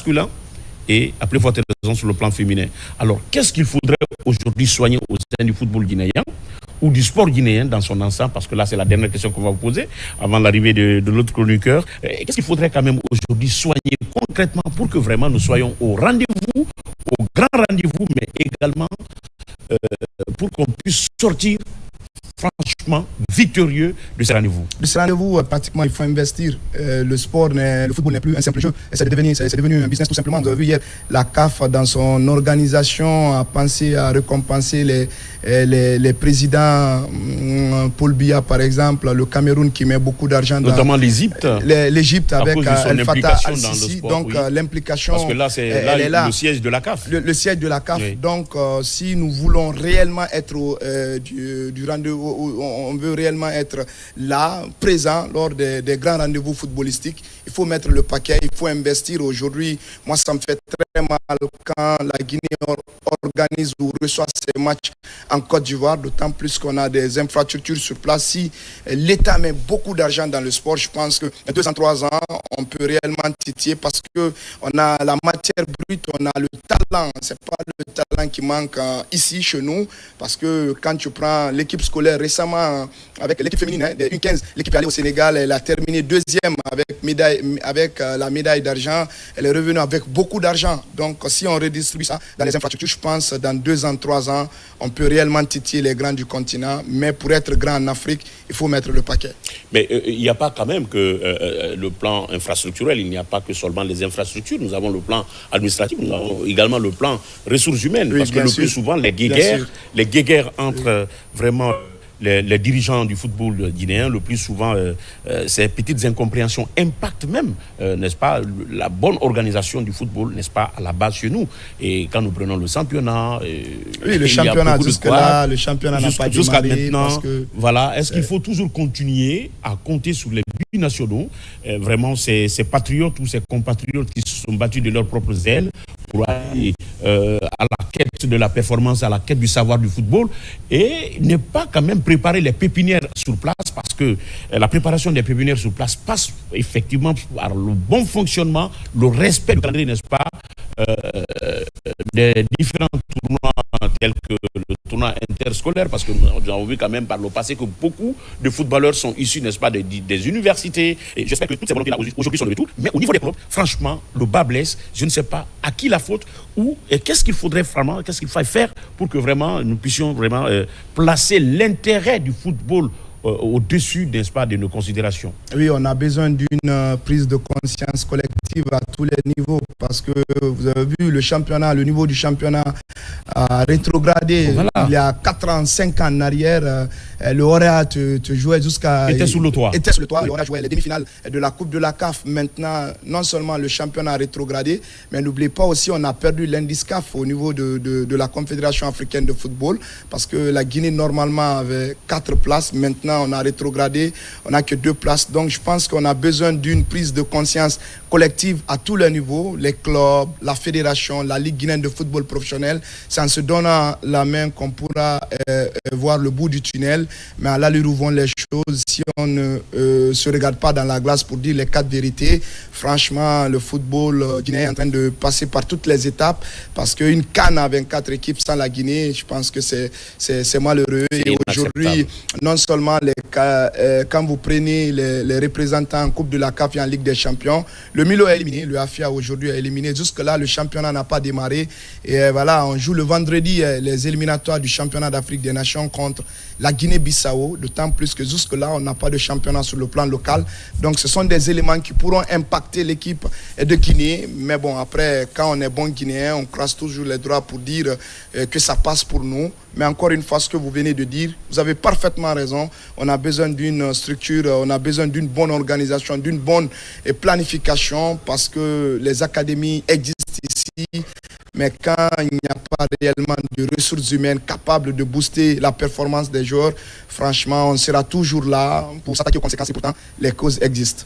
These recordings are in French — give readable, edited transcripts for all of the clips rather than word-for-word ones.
masculin et à plus forte raison sur le plan féminin. Alors, qu'est-ce qu'il faudrait aujourd'hui soigner au sein du football guinéen ou du sport guinéen dans son ensemble? Parce que là, c'est la dernière question qu'on va vous poser avant l'arrivée de l'autre chroniqueur. Qu'est-ce qu'il faudrait quand même aujourd'hui soigner concrètement pour que vraiment nous soyons au rendez-vous, au grand rendez-vous, mais également pour qu'on puisse sortir franchement victorieux de ce rendez-vous? De ce rendez-vous, pratiquement, il faut investir. Le football n'est plus un simple jeu. C'est devenu un business tout simplement. Vous avez vu hier, la CAF, dans son organisation, a pensé à récompenser les présidents, Paul Biya par exemple, le Cameroun qui met beaucoup d'argent dans... Notamment l'Égypte. L'Égypte avec El Fattah al-Sisi. Donc oui. l'implication... Parce que là, c'est le siège de la CAF. Le siège de la CAF. Oui. Donc si nous voulons réellement être du rendez-vous, on veut réellement être là, présent lors des grands rendez-vous footballistiques, il faut mettre le paquet, il faut investir. Aujourd'hui, moi ça me fait très mal quand la Guinée organise ou reçoit ses matchs en Côte d'Ivoire, d'autant plus qu'on a des infrastructures sur place. Si l'État met beaucoup d'argent dans le sport, je pense que 2 ans, 3 ans, on peut réellement titiller parce qu'on a la matière brute, on a le talent. C'est pas le talent qui manque ici, chez nous, parce que quand tu prends l'équipe scolaire récemment, avec l'équipe féminine, des U15, l'équipe est allée au Sénégal, elle a terminé 2e avec la médaille d'argent, elle est revenue avec beaucoup d'argent. Donc si on redistribue ça dans les infrastructures, je pense dans 2 ans, 3 ans, on peut réellement titiller les grands du continent. Mais pour être grand en Afrique, il faut mettre le paquet. Mais il n'y a pas quand même que le plan infrastructurel, il n'y a pas que seulement les infrastructures. Nous avons le plan administratif, nous avons également le plan ressources humaines. Oui, parce que le plus souvent, les guéguerres entre vraiment les dirigeants du football guinéen, le plus souvent, ces petites incompréhensions impactent même, n'est-ce pas, la bonne organisation du football, n'est-ce pas, à la base chez nous. Et quand nous prenons le championnat... oui, le championnat, jusque-là, le championnat n'a pas jusqu'à démarré. Maintenant, voilà, est-ce qu'il faut toujours continuer à compter sur les binationaux, vraiment ces patriotes ou ces compatriotes qui se sont battus de leurs propres ailes pour aller à la quête de la performance, à la quête du savoir du football, et ne pas quand même préparer les pépinières sur place, parce que la préparation des pépinières sur place passe effectivement par le bon fonctionnement, le respect du calendrier, n'est-ce pas, des différents tournois tels que le tournoi interscolaire, parce que nous avons vu quand même par le passé que beaucoup de footballeurs sont issus, n'est-ce pas, des universités, et j'espère que toutes ces volontés-là aujourd'hui sont de retour, mais au niveau des clubs, franchement, le bas blesse. Je ne sais pas à qui la faute, et qu'est-ce qu'il faudrait vraiment, qu'est-ce qu'il faille faire pour que vraiment nous puissions vraiment placer l'intérêt du football au-dessus, n'est-ce pas, de nos considérations. Oui, on a besoin d'une prise de conscience collective à tous les niveaux, parce que vous avez vu le championnat, le niveau du championnat a rétrogradé. Voilà. Il y a 4 ans, 5 ans en arrière, le Horea te jouait jusqu'à... Était sous le toit. Était sous le toit. Le Horea jouait les demi-finales de la Coupe de la CAF. Maintenant, non seulement le championnat a rétrogradé, mais n'oubliez pas aussi, on a perdu l'indice CAF au niveau de la Confédération africaine de football, parce que la Guinée, normalement, avait 4 places. Maintenant, on a rétrogradé, on n'a que 2 places. Donc, je pense qu'on a besoin d'une prise de conscience collective à tous les niveaux, les clubs, la fédération, la Ligue guinéenne de football professionnel. C'est en se donnant la main qu'on pourra voir le bout du tunnel. Mais à l'allure où vont les choses, si on ne se regarde pas dans la glace pour dire les 4 vérités, franchement, le football guinéen est en train de passer par toutes les étapes, parce qu'une CAN à 24 équipes sans la Guinée, je pense que c'est malheureux. Et aujourd'hui, non seulement quand vous prenez les représentants en Coupe de la CAF et en Ligue des Champions, le Milo est éliminé, le AFIA aujourd'hui est éliminé. Jusque-là, le championnat n'a pas démarré. Et voilà, on joue le vendredi les éliminatoires du championnat d'Afrique des Nations contre la Guinée-Bissau, d'autant plus que jusque-là, on n'a pas de championnat sur le plan local. Donc, ce sont des éléments qui pourront impacter l'équipe de Guinée. Mais bon, après, quand on est bon Guinéen, on croise toujours les droits pour dire que ça passe pour nous. Mais encore une fois, ce que vous venez de dire, vous avez parfaitement raison. On a besoin d'une structure, on a besoin d'une bonne organisation, d'une bonne planification, parce que les académies existent ici. Mais quand il n'y a pas réellement de ressources humaines capables de booster la performance des joueurs, franchement, on sera toujours là pour s'attaquer aux conséquences, et pourtant, les causes existent.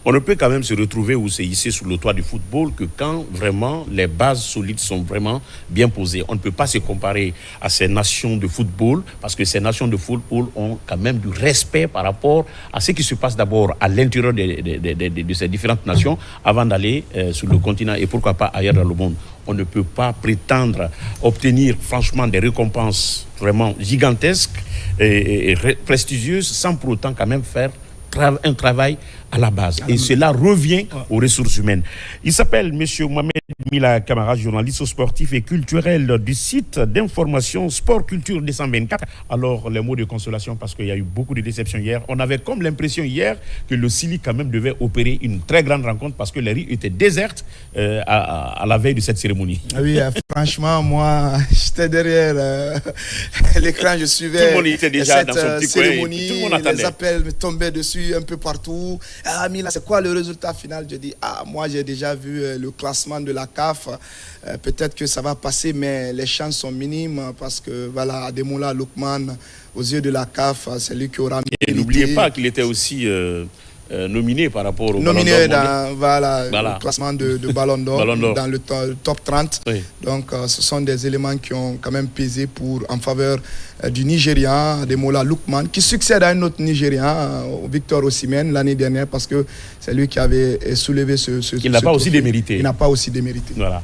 On ne peut quand même se retrouver ou se hisser sur le toit du football que quand vraiment les bases solides sont vraiment bien posées. On ne peut pas se comparer à ces nations de football parce que ces nations de football ont quand même du respect par rapport à ce qui se passe d'abord à l'intérieur de ces différentes nations avant d'aller sur le continent et pourquoi pas ailleurs dans le monde. On ne peut pas prétendre obtenir franchement des récompenses vraiment gigantesques et prestigieuses sans pour autant quand même faire un travail à la base. Et cela revient aux ressources humaines. Il s'appelle M. Mohamed Mila Camara, journaliste sportif et culturel du site d'information Sport Culture 224. Alors, les mots de consolation, parce qu'il y a eu beaucoup de déceptions hier. On avait comme l'impression hier que le Sili quand même devait opérer une très grande rencontre parce que les rues étaient désertes à la veille de cette cérémonie. Oui, franchement, moi, j'étais derrière l'écran, je suivais tout le monde était déjà cette dans son petit cérémonie, coin, tout le monde attendait. Les appels me tombaient dessus un peu partout. Ah, Mila, c'est quoi le résultat final? Je dis, moi j'ai déjà vu le classement de la CAF. Peut-être que ça va passer, mais les chances sont minimes parce que voilà, Ademola Lookman, aux yeux de la CAF, c'est lui qui aura mérité. Et n'oubliez pas qu'il était aussi nominé par rapport au Ballon d'Or. Nominé dans le classement de Ballon d'Or, dans le top 30. Oui. Donc ce sont des éléments qui ont quand même pesé en faveur du Nigérian, Ademola Lookman, qui succède à un autre Nigérian, Victor Osimhen, l'année dernière, parce que c'est lui qui avait soulevé ce Il n'a pas aussi démérité. Il n'a pas aussi démérité. Voilà.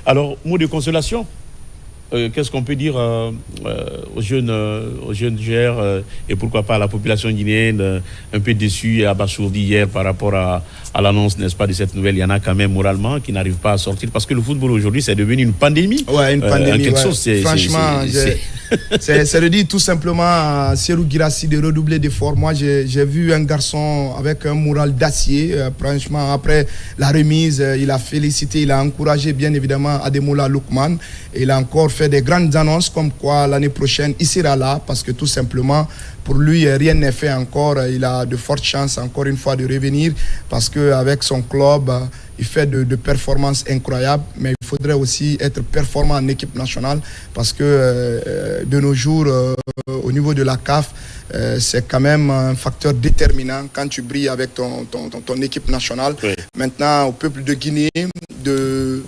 Alors, mot de consolation, qu'est-ce qu'on peut dire aux jeunes joueurs et pourquoi pas à la population guinéenne un peu déçue et abasourdie hier par rapport à l'annonce, n'est-ce pas, de cette nouvelle. Il y en a quand même moralement qui n'arrivent pas à sortir parce que le football aujourd'hui c'est devenu une pandémie. Ouais, une pandémie. Franchement, c'est de dire tout simplement à Serhou Guirassy de redoubler d'efforts. Moi, j'ai vu un garçon avec un moral d'acier. Franchement, après la remise, il a félicité, il a encouragé bien évidemment Ademola Lookman. Et il a encore fait des grandes annonces comme quoi l'année prochaine, il sera là parce que tout simplement, pour lui, rien n'est fait encore. Il a de fortes chances encore une fois de revenir parce qu'avec son club, il fait de performances incroyables. Mais il faudrait aussi être performant en équipe nationale parce que de nos jours, au niveau de la CAF, c'est quand même un facteur déterminant quand tu brilles avec ton équipe nationale. Oui. Maintenant, au peuple de Guinée, de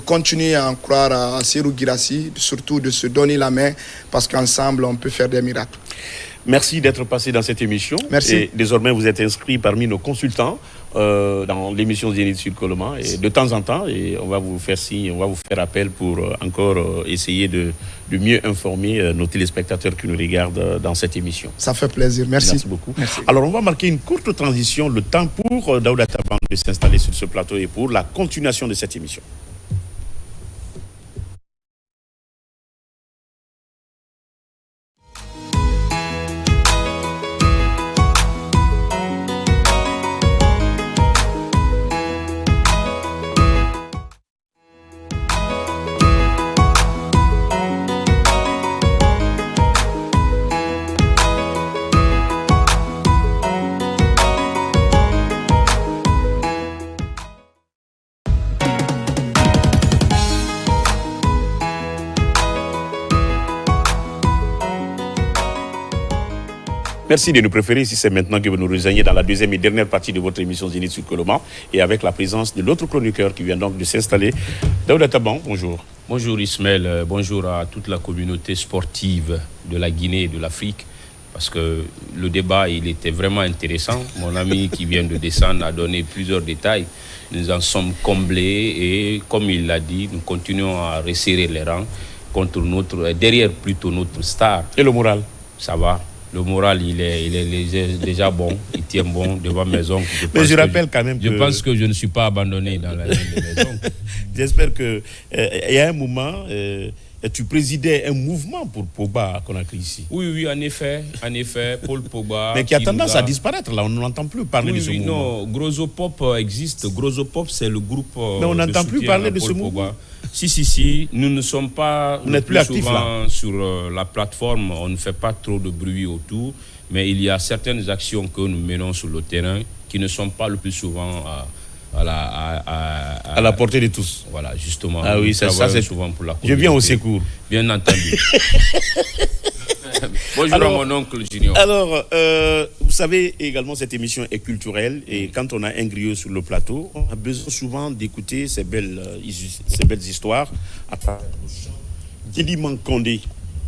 continuer à en croire à Serhou Guirassy, surtout de se donner la main parce qu'ensemble, on peut faire des miracles. Merci d'être passé dans cette émission. Merci. Et désormais, vous êtes inscrit parmi nos consultants dans l'émission Zénith Sud Coloma. Et de temps en temps, et on va vous faire signe, on va vous faire appel pour encore essayer de mieux informer nos téléspectateurs qui nous regardent dans cette émission. Ça fait plaisir. Merci. Merci beaucoup. Merci. Alors, on va marquer une courte transition, le temps pour Daouda Taban de s'installer sur ce plateau et pour la continuation de cette émission. Merci de nous préférer si c'est maintenant que vous nous rejoignez dans la deuxième et dernière partie de votre émission Zénith Sud Coloma et avec la présence de l'autre chroniqueur qui vient donc de s'installer. Daouda Taban, bonjour. Bonjour Ismaël, bonjour à toute la communauté sportive de la Guinée et de l'Afrique parce que le débat il était vraiment intéressant. Mon ami qui vient de descendre a donné plusieurs détails. Nous en sommes comblés et comme il l'a dit, nous continuons à resserrer les rangs derrière plutôt notre star. Et le moral? Ça va. Le moral, il est déjà bon, il tient bon devant mes oncles. Mais je rappelle quand même que... Je pense que je ne suis pas abandonné dans la ligne de mes oncles. J'espère qu'il y a un moment, tu présidais un mouvement pour Pogba à Conakry ici. Oui, en effet, Paul Pogba... Mais qui a tendance à disparaître, là, on n'entend plus parler de ce mouvement. Non, Grosopop existe. Grosopop, c'est le groupe... Mais on n'entend plus parler de ce mouvement. Si, nous ne sommes pas Vous n'êtes plus actifs, souvent là. sur la plateforme, on ne fait pas trop de bruit autour, mais il y a certaines actions que nous menons sur le terrain qui ne sont pas le plus souvent à la portée de tous. Voilà, justement. Ah oui, ça c'est souvent pour la communauté. Je viens au secours. Bien entendu. Bonjour alors, à mon oncle Junior. Alors, vous savez également, cette émission est culturelle et quand on a un griot sur le plateau, on a besoin souvent d'écouter ces belles histoires. Djily Kondé,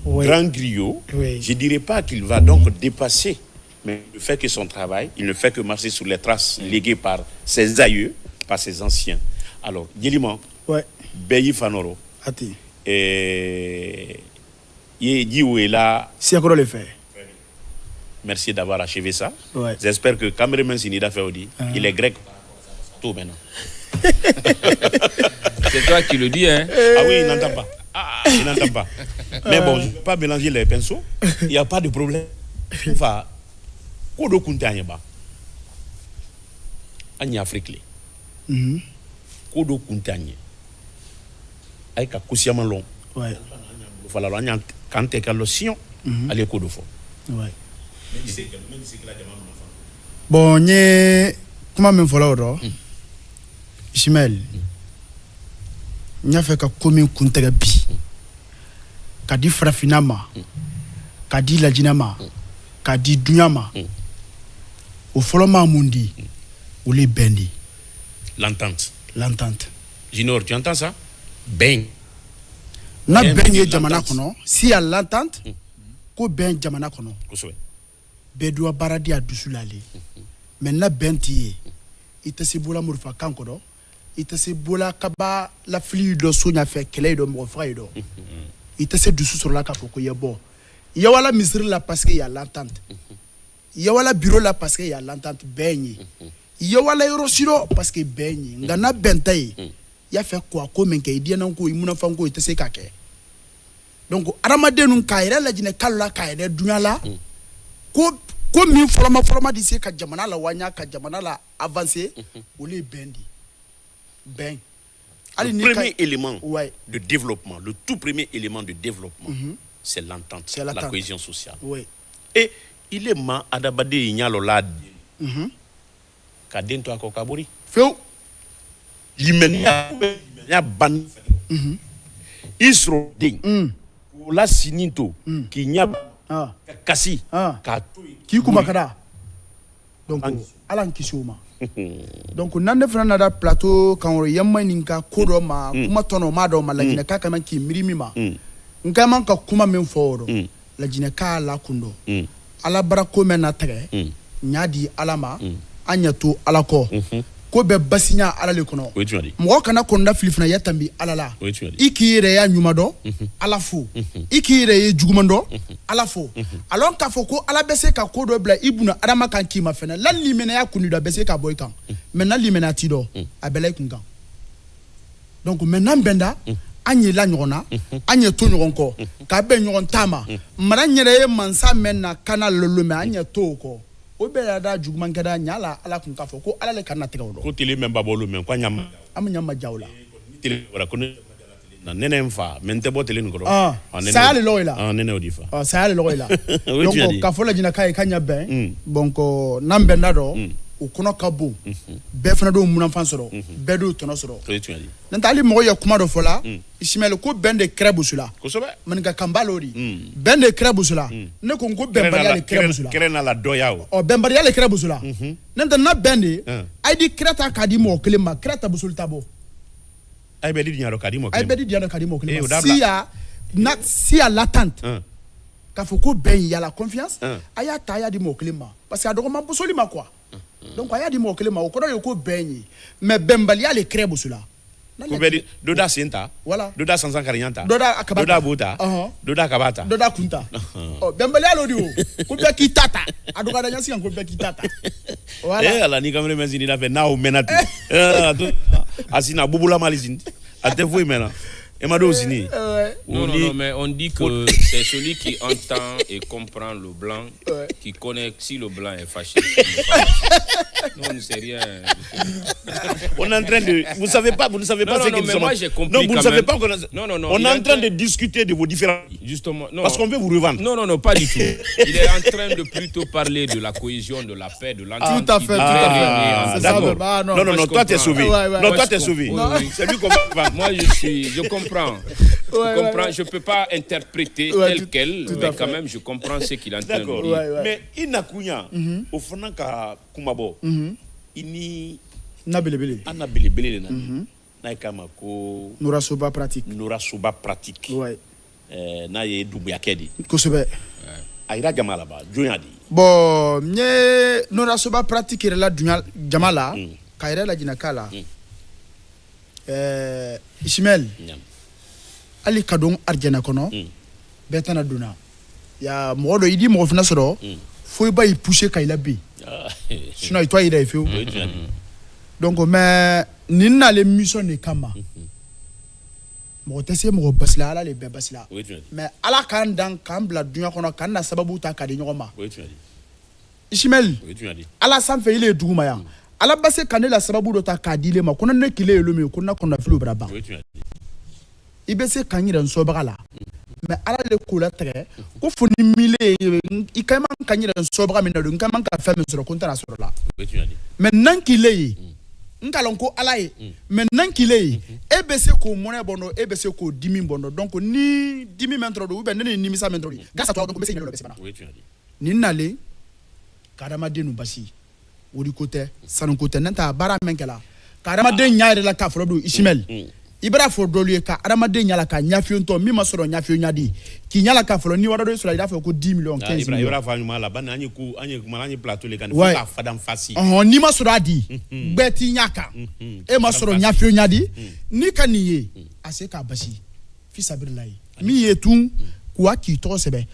grand griot, je ne dirais pas qu'il va donc dépasser, mais le fait que son travail, il ne fait que marcher sur les traces léguées par ses aïeux, par ses anciens. Alors, Djily Beyi Fanoro, et Diou est là. Si encore le fait. Merci d'avoir achevé ça. J'espère que Cameroun Sinida Feodi, il est grec tout maintenant. C'est toi qui le dis, hein? Ah oui, il n'entend pas. Il n'entend pas. Mais bon, je ne vais pas mélanger les pinceaux. Il n'y a pas de problème. Enfin, Kodo Kuntanyaba. Anya Afrique. Kodo Kuntanye. Aïka Kousiaman long. Voilà, on a quand tu es Sion, allez Kodo fo. Bon, comment me follow Ishmael. Nya fait ka komi kuntega bi. Ka di frafinama. Ka di lajinama. Ka di dunyama. Au foloma mundi. Ou les bendi. L'entente. Junior, tu entends ça? Ben. Na ben ye jamana kono. Si à l'entente, ko ben jamana kono. Bedoua baradi a dusulale. Mais na ben tiye. Ite se bola murfa kankodo. Ite se bola kaba la fli do sonya fe kele do mo fra do. Ite se dusu sur la kafoko yebo. Ya wala misri la parce que y a l'entente. Ya wala bureau la parce que y a l'entente benyi. Ya wala yorosiro parce que benyi. Ngana bentaye. Ya fait quoi ko menke idiana ko imuna fango ite se kake. Donc aramadenu kaire la jine kala kaire dunyala. Ko min forma d'ici ka jamana la wanya ka jamana la avancer ou les bendi. Ben. Le premier élément de développement, le tout premier élément de développement, c'est l'entente, la cohésion sociale. Et il est ma adabade inyalo la kadento akokabori. Feu. Limenia ban. Isro ding. La sininto qui nya kasi ki kumakada. Donc alan kisuma. Donc nande fana da plateau kan yamma ninka kodo ma kuma tono ma do ma la jina ka kana ki mirimi ma nka man ka kuma men foro la jina ka la kundo ala barako men na tege nyadi alama anya to alako ko be basinya ala le kono mo kana konda filifna yatambi alala ikire ya nyuma do alafo ikire ye jugumando alafo alon ka foko ala bese ka kodo bla ibuna adama kan kima fena lan limena ya kunu da bese ka boy kan maintenant limena ti do abelay kun kan donc maintenant benda anye la nyona anye to nyon ko ka be nyon tama mara nyere mansa menna kana lolume anye to ko o be da jugman kada nyala ala kun ka foko ala le kana tega do ko tele memba bolo men kwa nyama am nyama jawla tele wala ko na nene mfa mente bo tele ngoro ça le loila nene odifa ça le loila donc ka fola jina kai kanya ben donc nambenda do o kono kabo be fana do mun enfant soro be do tono soro nantali mo ya kuma do fola Ismaël ko ben de krebusula ko sobe man ga kambalori ben de krebusula ne ko ngo ben bari ale krebusula krena la doyao ben bari ale krebusula nanta na ben de ay di kreta kadi mo kelema kreta busulta bo ay be di nyaro kadi mo kelema ay be di nyaro kadi mo kelema si à l'attente ka foko ben ya la confiance aya ta ya di mo kelema parce que adoko ma busoli ma quoi. Donc aya di mo kelema o ko do ko ben mais ben bari ale krebusula Kubedi doda senta voilà doda sansan karinyanta doda akabata doda buta doda kabata doda kunta bembele alo diwo kubya kitata aduka da nyasi kubya kitata voilà ala ni kamere menzini na fe na o menati asina bubula malizindi atevoi mena emado zini non mais on dit que c'est celui qui entend et comprend le blanc qui connaît si le blanc est fâché. Non, on ne sait rien. On est en train de vous ne savez pas ce que nous sommes. Moi j'ai compris. Non, vous ne savez pas non. On est en train de discuter de vos différents justement parce qu'on veut vous revendre. Non, pas du tout. Il est en train de plutôt parler de la cohésion, de la paix, de l'entente. Tout à fait. D'accord. Non, toi t'es sauvé. Non, toi t'es sauvé. C'est lui qu'on va. Moi je comprends. Je peux pas interpréter tel quel, mais quand même, je comprends ce qu'il est en train de dire. Mais Inakunya, au fond, Kumabo, ini Nabelebele. Anabelebele, Naïkamako, Nourasoba pratique. Nourasoba pratique. Ouais. Naye Doubiakedi. Kosebe. Aïra Gamalaba, Joyadi. Bon, nye Nourasoba pratique est là, Jamala, Kaira la Jinakala. Ishmael. Ali Kadon Arjana Kono. Betana Duna. Ya Modo Idi Mofna Soro. Faut pas y pousser Kaila B. Sinon, toi, il a fait. Donc, mais Nina les missions de Kama. Mo tese mo basila ala le be basila. Mais ala kan dan kan bla dunya kono kan na sababu ta kadi nyoma. Ishmael. Ala sanfe ile duguma ya. Ala base kanela sababu do ta kadile ma kono ne kile elome kono na filu braba. Ibese kanyira nso bagala. Mais ala le kola tre ko foni mile I kayman kanyira nso baga mi na do nkaman ka fa mi soro konta na soro la. Mais nan kile nkalonko alaye maintenant qu'il est ebc ko monnaie bondo ebc ko 10 000 bondo donc ni 10 000 mentro do be ni ni misa mentro gasa to donc bese nyalo bese bana ni nale karama de nu basi wodi côté sanu côté nanta bara menkela karama de nyaare la ka fro do Ishmael ibra fo do lié ka arama de nyala ka nyafio nto mi masoro nyafio nyadi ki nyala ka fro ni wada do so la da fo ko 10 millions 15 millions ibra fa nyuma la bana anyi malani plateau le kan fo ka fadam fasi ni masoro adi beti nyaka e masoro nyafio nyadi ni kaniye ase ka basi fi sabirlai mi yetun kwa ki to sebe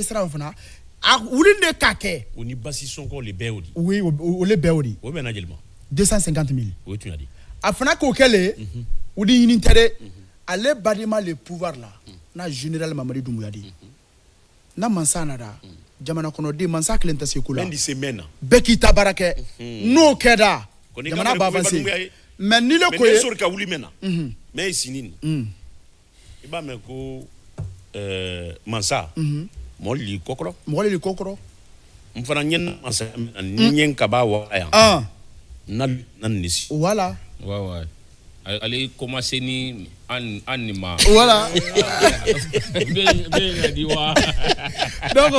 sera fona a wulinde kake oni basi sonko le beodi oui o le beodi o bena jelma 250 000 oui tu as dit afana ko kele Oudi inintere ale badima le pouvoir là na général Mamadi Doumbouya di na mansana da jamana kono de mansa klenta sekula mendi semaine beki tabarake no keda jamana ba avancer mais ni le ko sur ka wuli mena mais sinine iba me ko mansa molli kokoro mfana nyen mansa nyen kaba wa ya nan nisi voilà ouais allez commencer ni anima voilà donc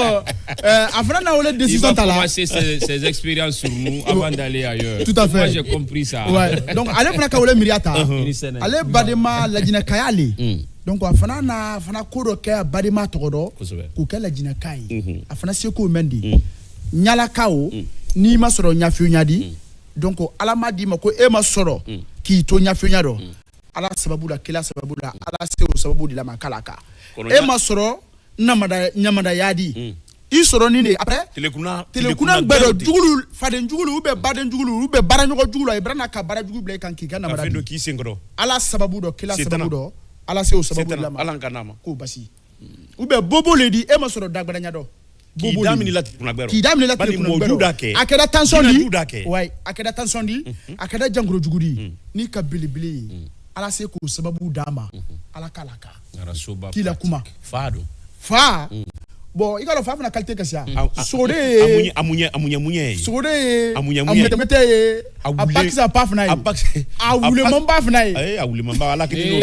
avant na ole décision ta là commencer ses expériences sur nous avant d'aller ailleurs tout à fait moi j'ai compris ça ouais donc allez fana ka ole miriata allez badema la jina kayali donc afana na fana kodo ka badema togodo ko kala jina kai afana seko mendi nyala kawo ni masoro nyafio nyadi donc alama di mako e masoro ki to nyafio nyado ala sababu la kila sababu la ala se sababu di la makalaka e masoro nyamada yadi isoro ni après telekuna gbedo jugulu faden jugulu ube baden jugulu ube baranyogo jugulu e brana ka bara jugulu ble kan ki gana mara afendo ki sengro ala sababu do kila sababu do ala se sababu di la ma ala kanama ko basi ube bobo ledi e masoro dagbada nyado ki damini la tunagbero bali mojuda ke akeda tension di ouais akeda tension di akeda jangro jugudi ni ka bilibili ala se ko sababu dama ala kalaka kila kuma fa bon igalo fa na qualité kasia sode amunye sode amete abaxa pa fna awule mamba fna awule mamba ala kiti no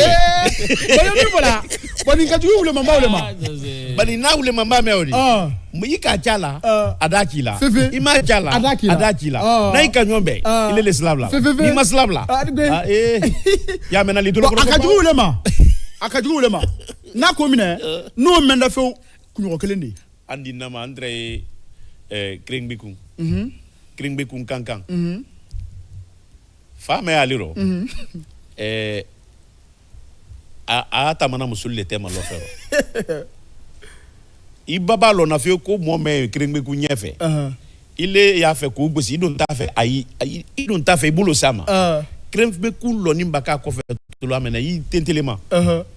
voilà bani ka wule mamba wule ma bani na wule mamba meodi muyika chala adakila ima chala adakila na ikanyombe ile le slavla ni maslavla ya mena lidolo ko akaju wule ma na ko mine no menda fe kunyo kelende andi nama Andre kringbiku kringbiku kankan fa me aliro a tamana musulle tema lo fero ibaba lo na fe ko mo me kringbiku nyefe ile ya fe ko gbosi idon ta fe ayi idon ta fe bulo sama kringbiku lo ni mbaka ko fe to lo amena yi tentelema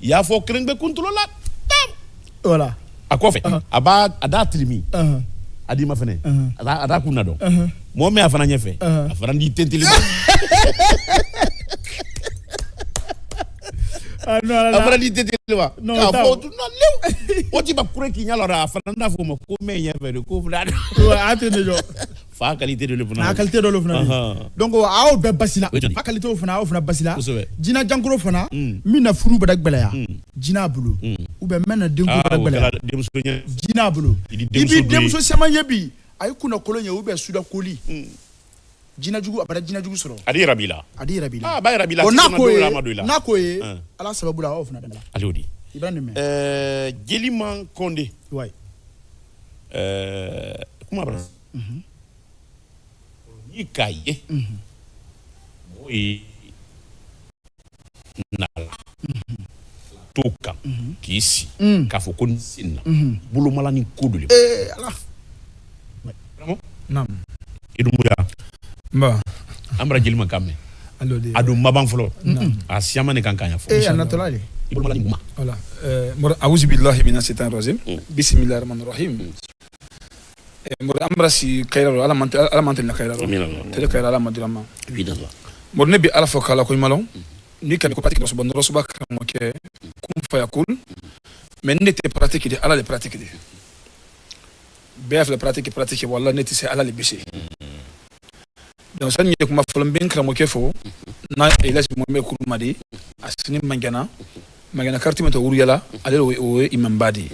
ya fo kringbiku to lo la voilà akofe aba ada trimi adi mafene ada kuna do mo me afana nyefe afana ndi tenteli afana ndi tenteli wa ka fo no lew o ti ba kure ki nyalo ra afana nda fo mo ko me nyefe de ko fula wa atene jo fa qualité de le funa qualité de le funa donc a o be basila fa qualité o funa basila jina jankuro funa mina furu badak belaya Jina bulu ou bien mena dengu bala Jina bulu ibi demso sama yebi ay kuna kolonya ou bien suda koli Jina jugu abada Jina jugu soro adi rabila ba rabila nako ye ala sababu la ofna dala aliodi Ibrahim Djeliman Condé ouais comment abra ni kaye oui nala toka kisi kafoko sinna bulu malani kodule ala vraiment nam idumuya Bah, ambra Djeliman Kame adu maban folo a siama ne kankanya fo anatolali bulu malani ma voilà. A'udhu billahi minash shaitanir rajim. Bismillahir rahmanir rahim. Ambra si kayraro ala mantel na kayraro. Tele kayraro ala madrama. Évidemment. Ne bi ala fokala ko malon. Ni kan ko pratique do so bon rosuba kan ke kum fa yakul. Mais n'était pratique de ala les pratique de. Bef la pratique wallah n'était c'est ala les bêcher. Donc ça n'y est kuma folon ben kramo ke fo. Na elasi mo me kurumadi asini magana karti meta uriyala ale o imam badi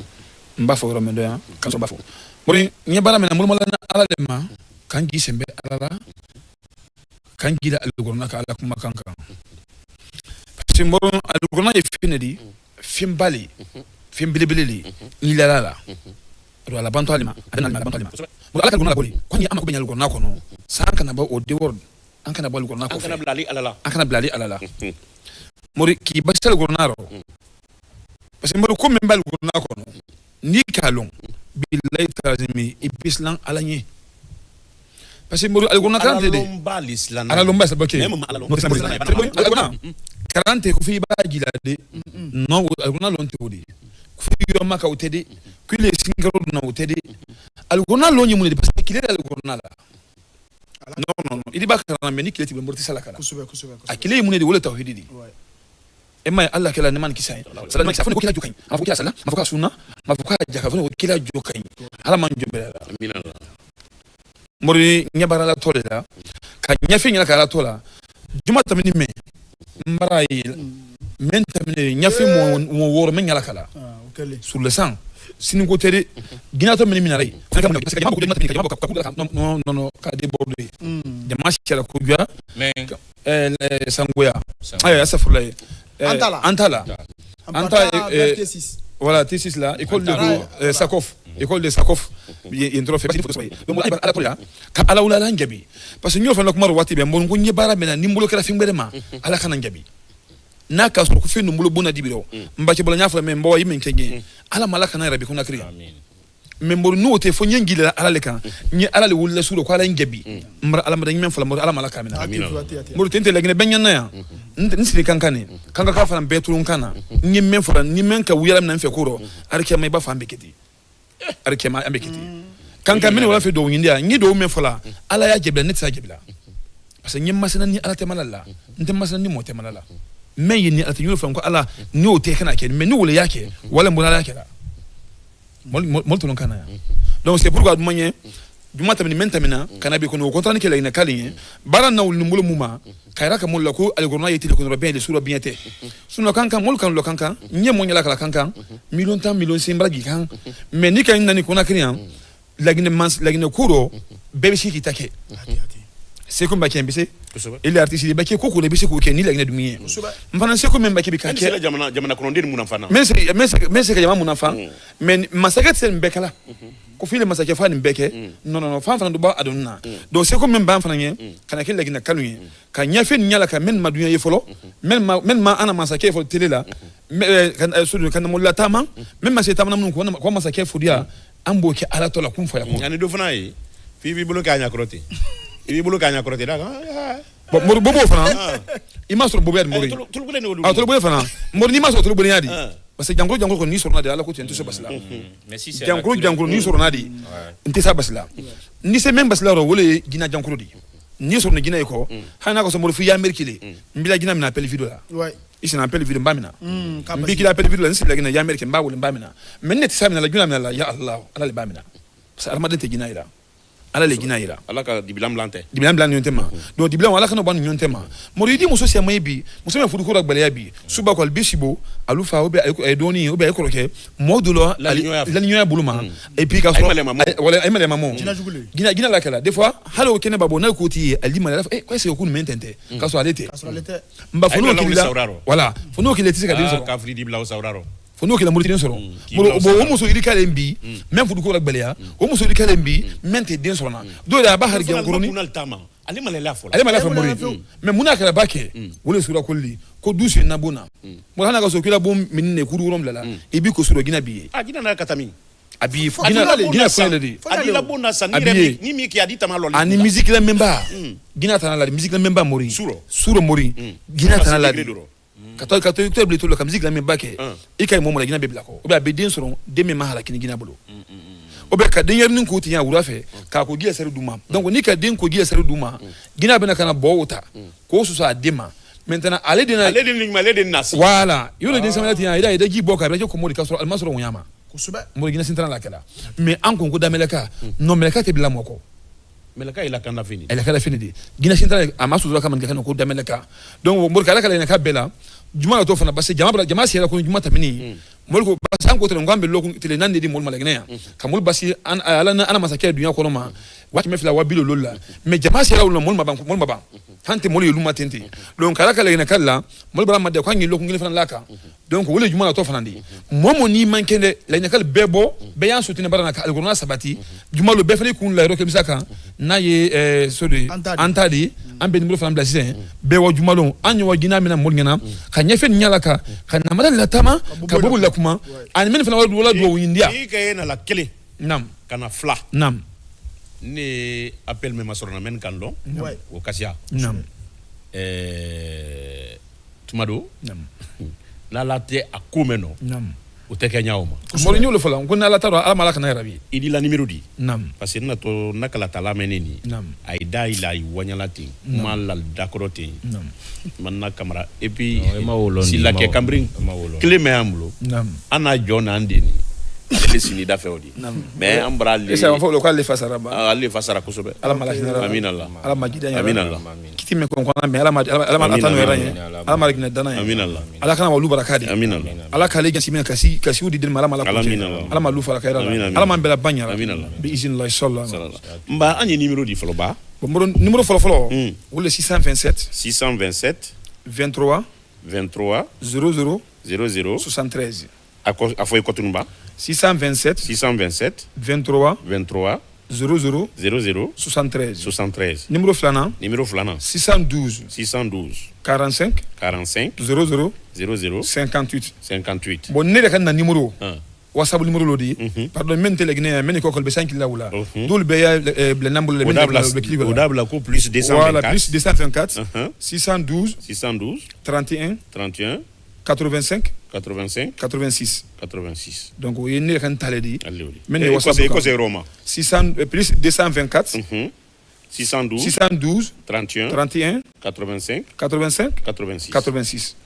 mba fo romendo ya kan so bafo mori nya bala mena mulmala na ala de ma kan gi sembe ala kan gi da algorna ka ala kuma kanka parce moro algorna e finedi fim bali fim bilibili ni la do ala banto alima adana banto alima moro ala algorna boli ko ni ama ko be algorna ko no sanka na ba o de word an kana bal algorna ko an kana blali alala mori ki basal algorna ro parce que moro ko men bal algorna ko no ni kalon billahi tazimi ibislan alanye parce que moro algorna kan de ala lomba sa bakay même ala algorna 40 ko fi ba gila de non algorna lon tewdi ko fi yo maka utede ko le singaro na utede algorna lon yimu de parce que kile algorna la non il ba kana men ni kile ti be morti sala kala akile yimu de wala tawhidi di emma Allah kala neman kisay sala nek safone ko kila jukay afu kila sala mafuka sunna mafuka jaka fone ko kila jukay ala man jombe amina mori nyabara la tolela ka nyafi nyala kala tola juma tamini me mbaray men tamini nyafi mo woro men nyala kala sur le sang sini ko tede gina to men minaray parce que non ka débordé de match kala ko bia mais sangoya ay asafurlay Antala voilà T6 là école de Sakof école de Sakof il trophée donc ala tola ka ala wala njabi parce que ñoo fa nak mar wati be mbon ko ñebara mena nimbulo kala fi mbere ma ala kana njabi na ka so ko fe no mbulo bona dibiro mbaci bala ñafa me mbo yimen kengi ala malaka na rabbi ko nakri mais mbor no te fo ñengila ala le kan ñi ala le wulla suro ko ala njabi mbar ala madan men fala mbor ala malaka mina mbor tente legene benyan na ya nsiri kankane kanka ka fala betulun kana ñi men fala ni men ka wuyala men fe kuro arke may ba fa ambeketi arke ma ambeketi kanka men wala fe do ñindia ñi do men fala ala ya jebla net sa jebla parce que ñi masana ni ala te malala nte masana ni mo te malala mais yini ala te ñu fa ko ala ni o te kana ke mais ni wala yake wala mbona la ke la mol to non kana donc c'est pourquoi manier du matin ni mentamina kana be ko no contrat ni kala ina kalin baran na wul mbulu muma kayra ka mol lako al gorna yiti ko bien de sura bien te suno kanka mol kan lo kanka nye mo nyala kala kanka million tan million simbra gi kan mais ni kan nani ko na krian lagine kuro bebe shi kitake c'est comme bakin bise il est artiste il bakin koko le bise ko ken ni lagine dumiye mfana c'est comme bakin bika ke jamana ko ndin mun fana mais c'est que jamana mun fa mais masakat c'est mbekala ko file masakat fa ni mbeke non fa do ba adonna donc c'est comme ban fana nyen kana ke lagine kalu ka nyafe nyala ka men madunya yefolo men ma ana masakat fo tele la kan sudu kan mo la tama même ma c'est tama mun ko masakat fo dia ambo ke ala to la kum fa ya ko yani do fana yi fi bi bulu kanya kroti ibi bulu kanya kroti da bobo fana ima so bobo mori tulbule ne wolu tulbule fana mori ni ma so tulbule yadi parce que jangolo ko ni sorna de ala ko tento so basla mais si c'est jangolo ni sorna di nte sa basla ni se même basla ro wole gina jangolo di ni sorna gina ko hana ko so mori fu ya merkile mbila gina mina appel video la ouais ici na appel video mbamina mbi kila appel video la nsi la gina ya merkile mbawole mbamina men net sa mina la gina mina la ya allah ala le mbamina parce que armade te gina ila ala le Guinée ira ala ka dibilam blante dibilam blan nyontema donc dibilam ala kana ban nyontema mori di muso sia mayibi muso me fudu ko rag bale yabi suba ko albishibo alu fa obe ay doni obe ay ko ke modulo la nyoya buluma et puis ka so wala ay male mamo Guinée la kala des fois halo kene babo na ko ti ali mala ko c'est ko mentente ka so alete mba fono ki la voilà fono ki leti ka den so ka fri dibla sauraro fono ki la mori den so bo muso iri kala mbi même fudu ko rag bale ya o muso iri kala mbi mente den so na do da ba har gen koroni ale malela fola mori mais muna kala bake wole sura kolli ko dusu na bona mo hana ka so kila bom minne kuru rom lala e bi ko suro Guinée bi Guinée na katami abi Guinée fele di adila bona sanire ni mi ki adita malolo ani musique la memba Guinée tana la musique la memba mori suro mori Guinée tana la kato bleto la musique la memba ke e kay momo la Guinée be blako o be den soro de me mahala kini Guinée bolo o be ka den yer nin ko ti ya wura fe ka ko giya sere duma donc ni ka den ko giya sere duma Guinée be na kana bo wuta ko su sa dema maintenant ale den nas voilà yo le den samati ya ida gi boka be ko mori ka so almasoro wonyama mori Guinée centrale la kala mais en ko damelaka non melaka te bila moko melaka ila kanda fini ila kala fini di Guinée centrale amasu dura kama ngaka ko damelaka donc mori kala kala ina bela juma to fana basi jama sera ko juma tamini mol ko basi an ko tele ngambe loko tele nande di mol malagna ka mol basi an ana masake dunya ko ma wati me fila wabilo lolla mais jama sera wala mol maba hante mol yulu matente donc kala kala ina kala mol bara madde ko ngi loko ngi fana laka donc wala juma to fana ndi momo ni mankende la ina kala bebo be yan sutine bara na al gurna sabati juma lo be fali kun la ro ke bisaka na ye so de antadi ambe ni mol fana blasi be wa juma lo anyo wa gina mina mol ngena ka nyefe nyalaka kana mala la tama ka bobu la kuma an men fana wala do windia ke na la kele nam kana fla nam ne appel me masorna men kando o kasia nam tumado nam na late akumeno nam o te kenya oma mo nyolo fala ko na la taro ala malaka na rabi idi la numéro di nam parce que na to nakala tala meneni nam aida ila i wanyalati mal dakorote nam manna camera et puis si la ke cambring clé me amlo nam ana jona andeni le sini da feodi mais ambra le ça on faut le quoi le face arabe le face arabe kosobe ala malaka amin allah ala majida amin allah kiti me ko na me ala atanu era ala malaka dana amin allah ala kana walu barakadi amin allah ala kale gasi me kasi udi din mala mala ala malu fala kaira ala man bela banya amin allah bi iznillah sallallahu mba anye numéro di folo ba numéro folo ou le 627 23 00 73 a foi kotunba 627 23 00 73 numéro flana 612 45 00 58 bon ne kan na numéro WhatsApp numéro lodi pardon men telegne men ko kolbe 5 la wala dol be ya le number le odable ko plus 224 voilà plus 224 612 31 85 86 donc il y a une taledi mais WhatsApp ko c'est Roma 600 plus 224 612 31 85 86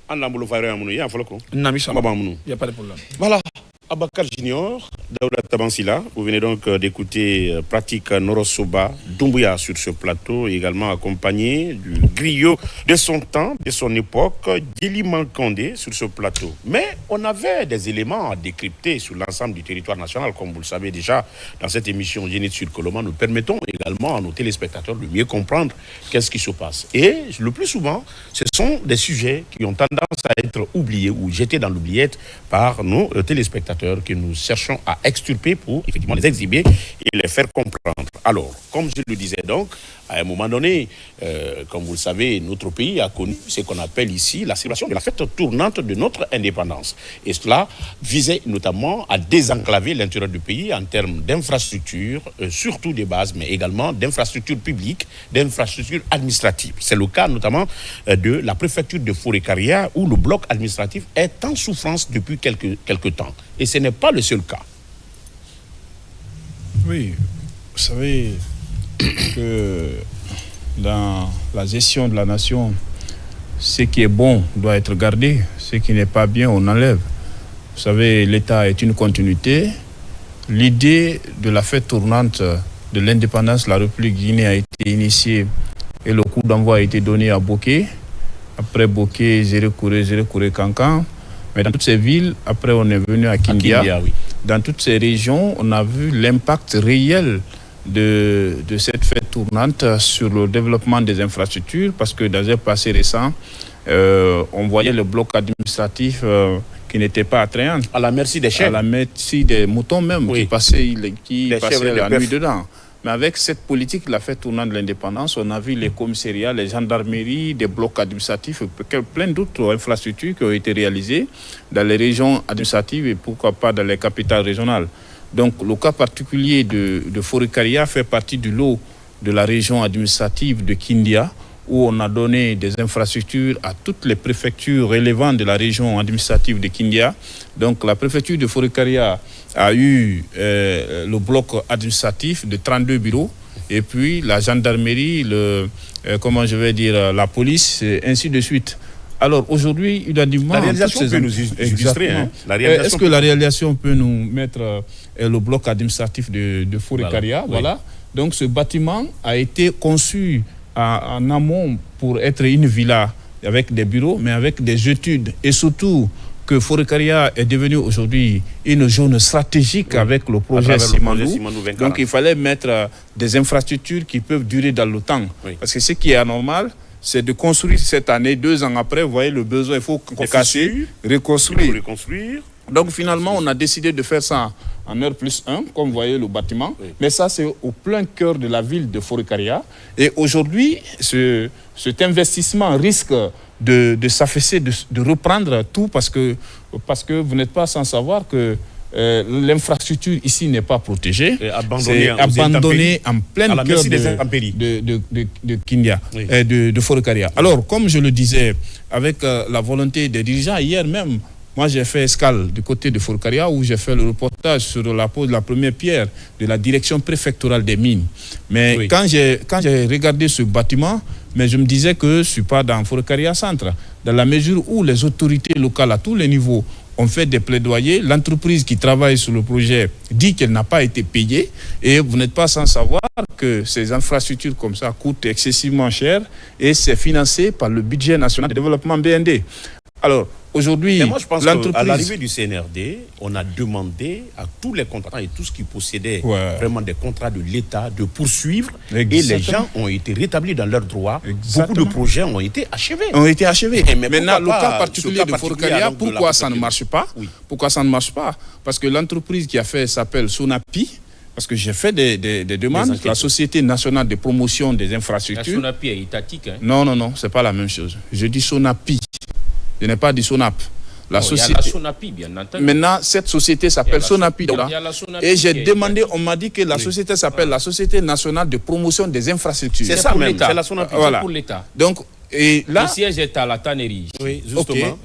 on a voulu faire un mounou ya folko nami sama il y a pas de problème voilà Abakar Junior, Daouda Tabansila, vous venez donc d'écouter Pratique Norosoba Doumbouya sur ce plateau, également accompagné du griot de son temps, de son époque, Djeli Mankandé sur ce plateau. Mais on avait des éléments à décrypter sur l'ensemble du territoire national, comme vous le savez déjà, dans cette émission Génie sur Coloma, nous permettons également à nos téléspectateurs de mieux comprendre qu'est-ce qui se passe. Et le plus souvent, ce sont des sujets qui ont tendance à être oubliés ou jetés dans l'oubliette par nos téléspectateurs que nous cherchons à extirper pour effectivement les exhiber et les faire comprendre. Alors, comme je le disais donc, à un moment donné, comme vous le savez, notre pays a connu ce qu'on appelle ici la célébration de la fête tournante de notre indépendance. Et cela visait notamment à désenclaver l'intérieur du pays en termes d'infrastructures, surtout des bases, mais également d'infrastructures publiques, d'infrastructures administratives. C'est le cas notamment de la préfecture de Forêt-Carrière où le bloc administratif est en souffrance depuis quelques temps. Et ce n'est pas le seul cas. Oui, vous savez que dans la gestion de la nation, ce qui est bon doit être gardé, ce qui n'est pas bien, on enlève. Vous savez, l'État est une continuité. L'idée de la fête tournante de l'indépendance, la République guinéenne a été initiée et le coup d'envoi a été donné à Boké. Après Boké, Zérekouré, Kankan. Mais dans toutes ces villes, après on est venu à Kindia. Oui. Dans toutes ces régions, on a vu l'impact réel de cette fête tournante sur le développement des infrastructures, parce que dans un passé récent, on voyait le bloc administratif qui n'était pas attrayant. À la merci des chefs. À la merci des moutons même, qui passaient la nuit dedans. Mais avec cette politique, la fête tournante de l'indépendance, on a vu les commissariats, les gendarmeries, des blocs administratifs, plein d'autres infrastructures qui ont été réalisées dans les régions administratives et pourquoi pas dans les capitales régionales. Donc le cas particulier de Forikaria fait partie du lot de la région administrative de Kindia, où on a donné des infrastructures à toutes les préfectures relevantes de la région administrative de Kindia. Donc la préfecture de Forikaria a eu le bloc administratif de 32 bureaux, et puis la gendarmerie, la police, et ainsi de suite. Alors aujourd'hui, unanimement... La réalisation peut nous illustrer. Hein? Est-ce que la réalisation peut nous mettre le bloc administratif de Forikaria? Voilà. Donc ce bâtiment a été conçu en amont pour être une villa avec des bureaux, mais avec des études. Et surtout que Forikaria est devenu aujourd'hui une zone stratégique avec le projet Simandou. Donc il fallait mettre des infrastructures qui peuvent durer dans le temps. Parce que ce qui est anormal, c'est de construire cette année, 2 ans après, vous voyez le besoin, il faut casser, reconstruire. Donc finalement, on a décidé de faire ça en R+1, comme vous voyez le bâtiment. Mais ça, c'est au plein cœur de la ville de Forikaria. Et aujourd'hui, cet investissement risque de s'affaisser, de reprendre tout, parce que vous n'êtes pas sans savoir que l'infrastructure ici n'est pas protégée. C'est abandonné en plein cœur de Kindia, de Forikaria. Alors, comme je le disais, avec la volonté des dirigeants, hier même, moi, j'ai fait escale du côté de Forikaria, où j'ai fait le reportage sur la pose de la première pierre de la direction préfectorale des mines. Mais quand j'ai regardé ce bâtiment, mais je me disais que je ne suis pas dans Forikaria Centre. Dans la mesure où les autorités locales à tous les niveaux ont fait des plaidoyers, l'entreprise qui travaille sur le projet dit qu'elle n'a pas été payée, et vous n'êtes pas sans savoir que ces infrastructures comme ça coûtent excessivement cher, et c'est financé par le budget national de développement BND. Alors, aujourd'hui, moi, je pense qu'à l'arrivée du CNRD, on a demandé à tous les contrats et tous qui possédaient vraiment des contrats de l'État de poursuivre. Et les gens ont été rétablis dans leurs droits. Beaucoup de projets ont été achevés. Mais maintenant, le cas particulier de Forikaria, pourquoi ça ne marche pas? Pourquoi ça ne marche pas? Parce que l'entreprise qui a fait s'appelle Sonapi. Parce que j'ai fait des demandes, la Société nationale de promotion des infrastructures. La Sonapi est étatique. Hein? Non, c'est pas la même chose. Je dis Sonapi. Je n'ai pas dit Sonap. Il y a la Sonapi, bien entendu. Maintenant, cette société s'appelle Sonapi. Et j'ai demandé, on m'a dit que la société s'appelle la Société nationale de promotion des infrastructures. C'est ça même, c'est la Sonapi. Voilà. C'est pour l'État. Donc, et là, le siège est à la tannerie. Oui, justement.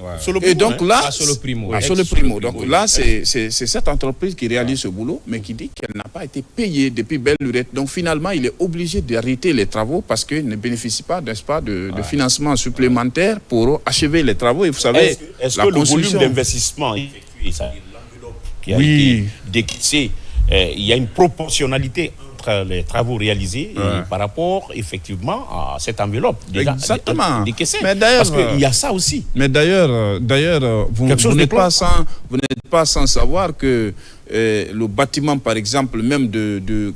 Et donc là, à Soloprimo. Donc là, c'est cette entreprise qui réalise ce boulot, mais qui dit qu'elle n'a pas été payée depuis belle lurette. Donc finalement, il est obligé d'arrêter les travaux parce qu'il ne bénéficie pas, n'est-ce pas, de financement supplémentaire pour achever les travaux. Et vous savez, est-ce que le volume d'investissement effectué, c'est-à-dire l'enveloppe qui a été décaissée, il y a une proportionnalité entre les travaux réalisés par rapport effectivement à cette enveloppe déjà décaissée. Mais d'ailleurs, parce qu'il y a ça aussi. Mais d'ailleurs, vous n'êtes pas sans savoir que le bâtiment, par exemple, même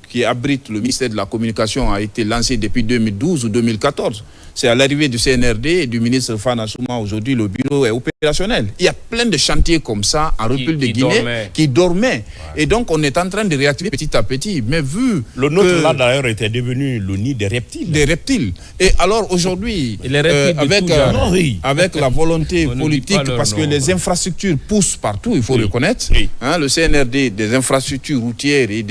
qui abrite le ministère de la Communication, a été lancé depuis 2012 ou 2014. C'est à l'arrivée du CNRD et du ministre Fana Souma, aujourd'hui, le bureau est opérationnel. Il y a plein de chantiers comme ça en République de Guinée qui dormaient. Et donc, on est en train de réactiver petit à petit. Mais vu le nôtre, là, d'ailleurs, était devenu le nid des reptiles. Des reptiles. Et alors, aujourd'hui, avec la volonté politique, parce que les infrastructures poussent partout, il faut reconnaître, le CNRD, des infrastructures routières et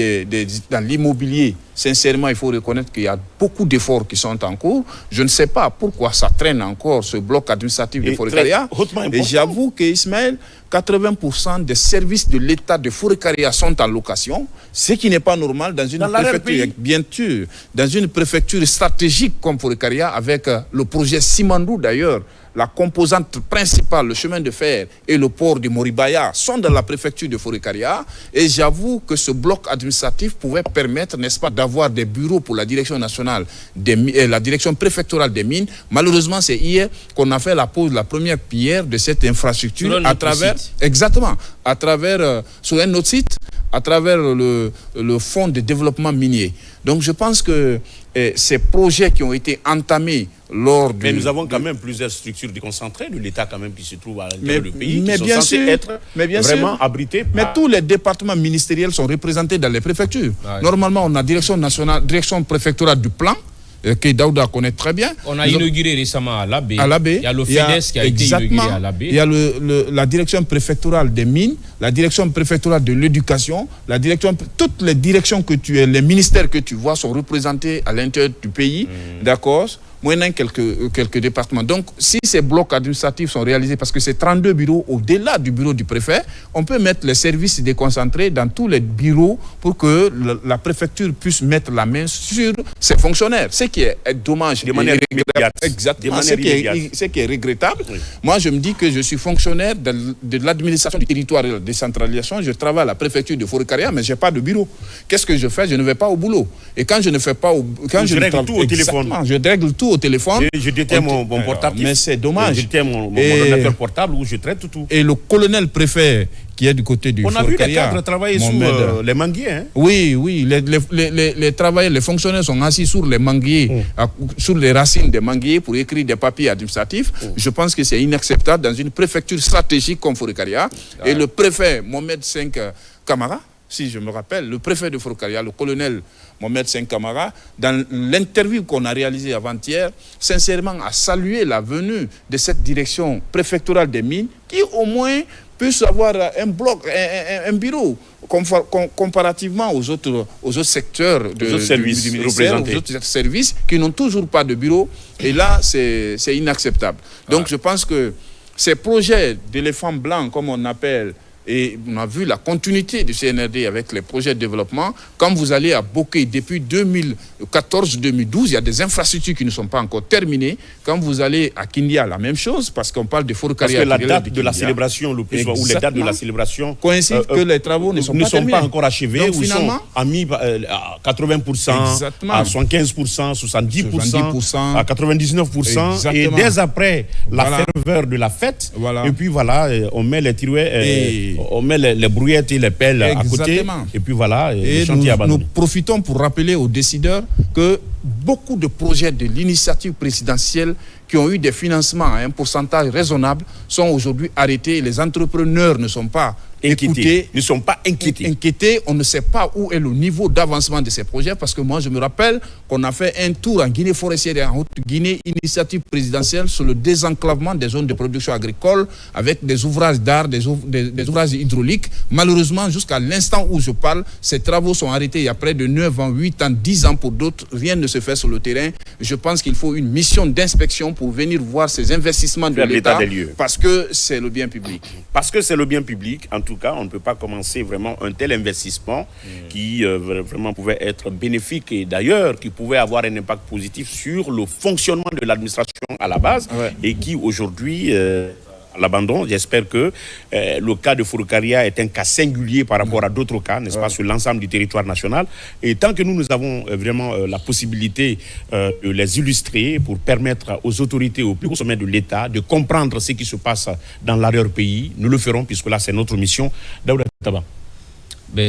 dans l'immobilier, sincèrement, il faut reconnaître qu'il y a beaucoup d'efforts qui sont en cours. Je ne sais pas pourquoi ça traîne encore, ce bloc administratif de Forikaria. Et j'avoue qu'Ismaël, 80% des services de l'État de Forikaria sont en location, ce qui n'est pas normal dans une préfecture, bien sûr, dans une préfecture stratégique comme Forikaria, avec le projet Simandou d'ailleurs, la composante principale, le chemin de fer et le port de Moribaya sont dans la préfecture de Forêt-Karia. Et j'avoue que ce bloc administratif pouvait permettre, n'est-ce pas, d'avoir des bureaux pour la direction nationale, la direction préfectorale des mines. Malheureusement, c'est hier qu'on a fait la première pierre de cette infrastructure à travers, exactement, à travers, sur un autre site, à travers le fonds de développement minier. Donc je pense que ces projets qui ont été entamés lors Mais nous avons quand même plusieurs structures déconcentrées de l'État quand même qui se trouvent à l'intérieur du pays, qui sont censées être vraiment abrités par... Mais tous les départements ministériels sont représentés dans les préfectures. Normalement, on a direction nationale, direction préfectorale du plan, que Daouda connaît très bien. On a inauguré récemment à l'Abbé. Il y a le FEDES qui a été inauguré à l'Abbé. Il y a la direction préfectorale des mines, la direction préfectorale de l'éducation, toutes les directions les ministères que tu vois sont représentés à l'intérieur du pays, d'accord, moyennant quelques départements. Donc, si ces blocs administratifs sont réalisés, parce que c'est 32 bureaux au-delà du bureau du préfet, on peut mettre les services déconcentrés dans tous les bureaux pour que la préfecture puisse mettre la main sur ses fonctionnaires. Ce qui est dommage. De manière immédiate. Exactement. Ce qui est regrettable. Oui. Moi, je me dis que je suis fonctionnaire de l'administration du territoire et de la décentralisation. Je travaille à la préfecture de Forêt-Karia, mais je n'ai pas de bureau. Qu'est-ce que je fais? Je ne vais pas au boulot. Et quand je ne fais pas je règle tout au téléphone. Je règle tout au téléphone. Je détiens mon portable. Mais c'est dommage. Je détiens mon ordinateur portable où je traite tout. Et le colonel préfet qui est du côté du Forêt-Karia. On a vu les cadres travailler sous les manguiers. Hein? Oui. Les travailleurs, les fonctionnaires sont assis sur les manguiers, sur les racines des manguiers pour écrire des papiers administratifs. Je pense que c'est inacceptable dans une préfecture stratégique comme Forêt-Karia. Et le préfet Mohamed Cinq Camara, si je me rappelle, le préfet de Forêt-Karia, le colonel Mohamed Cinq Camara, dans l'interview qu'on a réalisée avant-hier, sincèrement a salué la venue de cette direction préfectorale des mines qui au moins puisse avoir un bloc, un bureau, comparativement aux autres secteurs du ministère, aux autres services qui n'ont toujours pas de bureau. Et là, c'est inacceptable. Donc je pense que ces projets d'éléphants blancs, comme on appelle, et on a vu la continuité du CNRD avec les projets de développement. Quand vous allez à Bokeh, depuis 2014-2012, il y a des infrastructures qui ne sont pas encore terminées. Quand vous allez à Kindia, la même chose, parce qu'on parle de Forêt-Karia. Parce que la date de la célébration, ou les dates de la célébration coïncident que les travaux ne sont pas encore achevés. Donc, finalement, sont à 80%, à 75%, 70%, à 99%. Exactement. Et dès après la ferveur de la fête, et puis voilà, on met les tirouets... On met les brouillettes et les pelles à côté. Et puis voilà, le chantier abandonné. Nous profitons pour rappeler aux décideurs que beaucoup de projets de l'initiative présidentielle qui ont eu des financements à un pourcentage raisonnable sont aujourd'hui arrêtés et les entrepreneurs ne sont pas écoutés. Ne sont pas inquiétés. On ne sait pas où est le niveau d'avancement de ces projets parce que moi je me rappelle qu'on a fait un tour en Guinée forestière et en Haute-Guinée, initiative présidentielle sur le désenclavement des zones de production agricole avec des ouvrages d'art, des ouvrages hydrauliques. Malheureusement, jusqu'à l'instant où je parle, ces travaux sont arrêtés il y a près de 9 ans, 8 ans, 10 ans pour d'autres. Rien ne se fait sur le terrain. Je pense qu'il faut une mission d'inspection pour venir voir ces investissements de l'État parce que c'est le bien public. Parce que c'est le bien public. En tout cas, on ne peut pas commencer vraiment un tel investissement qui vraiment pouvait être bénéfique et d'ailleurs qui pouvait avoir un impact positif sur le fonctionnement de l'administration à la base et qui aujourd'hui... l'abandon. J'espère que le cas de Forêt-Karia est un cas singulier par rapport à d'autres cas, n'est-ce pas, sur l'ensemble du territoire national. Et tant que nous avons vraiment la possibilité de les illustrer pour permettre aux autorités, au plus haut sommet de l'État, de comprendre ce qui se passe dans leur pays, nous le ferons puisque là, c'est notre mission. Daouda Taba.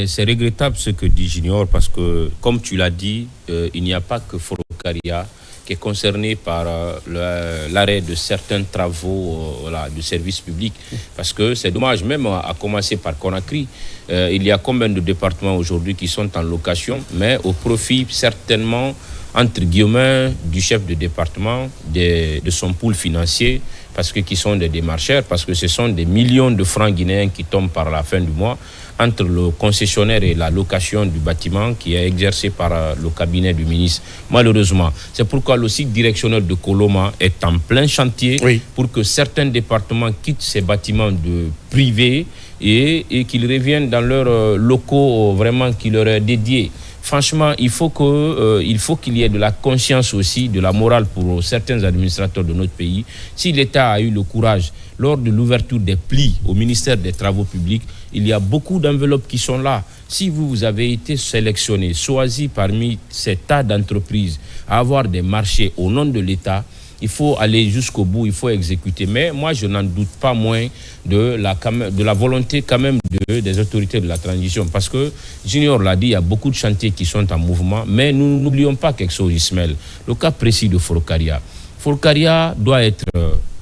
C'est regrettable ce que dit Junior parce que, comme tu l'as dit, il n'y a pas que Forêt-Karia qui est concerné par l'arrêt de certains travaux de service public. Parce que c'est dommage, même à commencer par Conakry, il y a combien de départements aujourd'hui qui sont en location, mais au profit certainement, entre guillemets, du chef de département, de son pool financier, parce que qui sont des démarcheurs, parce que ce sont des millions de francs guinéens qui tombent par la fin du mois, entre le concessionnaire et la location du bâtiment qui est exercé par le cabinet du ministre, malheureusement. C'est pourquoi le site directionnel de Koloma est en plein chantier pour que certains départements quittent ces bâtiments de privés et qu'ils reviennent dans leurs locaux vraiment qui leur est dédié. franchement, il faut qu'il y ait de la conscience aussi, de la morale pour certains administrateurs de notre pays. Si l'État a eu le courage, lors de l'ouverture des plis au ministère des Travaux publics, il y a beaucoup d'enveloppes qui sont là. Si vous avez été sélectionné, choisi parmi ces tas d'entreprises à avoir des marchés au nom de l'État, il faut aller jusqu'au bout, il faut exécuter. Mais moi, je n'en doute pas moins de la volonté quand même des autorités de la transition. Parce que, Junior l'a dit, il y a beaucoup de chantiers qui sont en mouvement. Mais nous n'oublions pas quelque chose, Ismaël. Le cas précis de Forcaria. Forcaria doit être...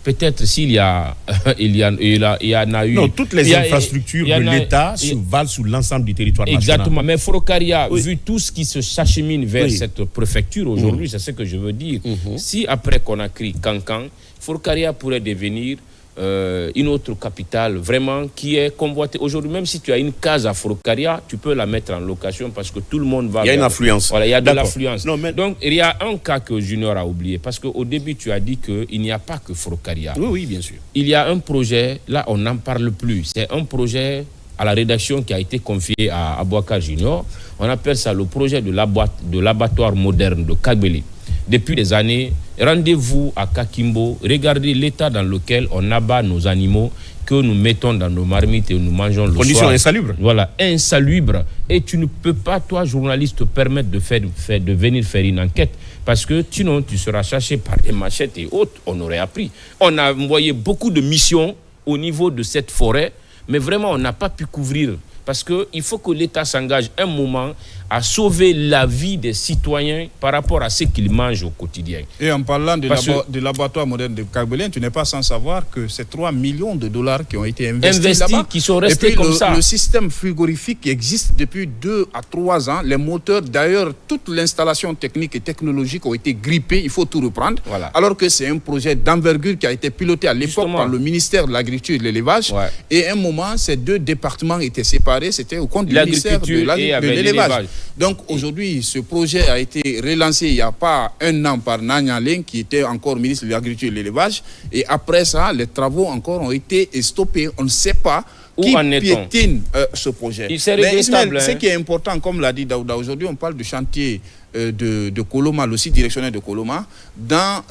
peut-être s'il y a, il y en a eu... Non, toutes les infrastructures de l'État se valent sur l'ensemble du territoire national. Exactement, mais Forcaria, vu tout ce qui se s'achemine vers cette préfecture aujourd'hui, c'est ce que je veux dire. Si après Conakry, Cancan, Forcaria pourrait devenir une autre capitale vraiment qui est convoitée. Aujourd'hui, même si tu as une case à Forcaria, tu peux la mettre en location parce que tout le monde va... Il y a une affluence. Voilà, il y a de l'affluence. Donc, il y a un cas que Junior a oublié parce qu'au début, tu as dit qu'il n'y a pas que Forcaria. Oui, bien sûr. Il y a un projet, là, on n'en parle plus. C'est un projet à la rédaction qui a été confié à Abouakar Junior. On appelle ça le projet de l'abattoir moderne de Kagbeli. Depuis des années, rendez-vous à Kakimbo, regardez l'état dans lequel on abat nos animaux, que nous mettons dans nos marmites et nous mangeons le soir. Conditions insalubres. Voilà, insalubres. Et tu ne peux pas, toi, journaliste, te permettre de venir faire une enquête. Parce que sinon, tu seras cherché par des machettes et autres. On aurait appris. On a envoyé beaucoup de missions au niveau de cette forêt, mais vraiment, on n'a pas pu couvrir. Parce qu'il faut que l'État s'engage un moment à sauver la vie des citoyens par rapport à ce qu'ils mangent au quotidien. Et en parlant de l'abattoir moderne de Kagbelin, tu n'es pas sans savoir que c'est 3 millions de dollars qui ont été investis là-bas. Qui sont restés et puis comme ça. Le système frigorifique qui existe depuis 2 à 3 ans, les moteurs, d'ailleurs, toute l'installation technique et technologique ont été grippées, il faut tout reprendre. Voilà. Alors que c'est un projet d'envergure qui a été piloté à l'époque par le ministère de l'Agriculture et de l'Élevage. Ouais. Et à un moment, ces 2 départements étaient séparés, c'était au compte du ministère de l'Élevage. Donc aujourd'hui, ce projet a été relancé il n'y a pas un an par Nanya Leng, qui était encore ministre de l'Agriculture et de l'Élevage. Et après ça, les travaux encore ont été stoppés. On ne sait pas qui piétine ce projet. Mais Ismaël, ce qui est important, comme l'a dit Daouda, aujourd'hui on parle du chantier de Koloma, le site directionnel de Koloma. Dans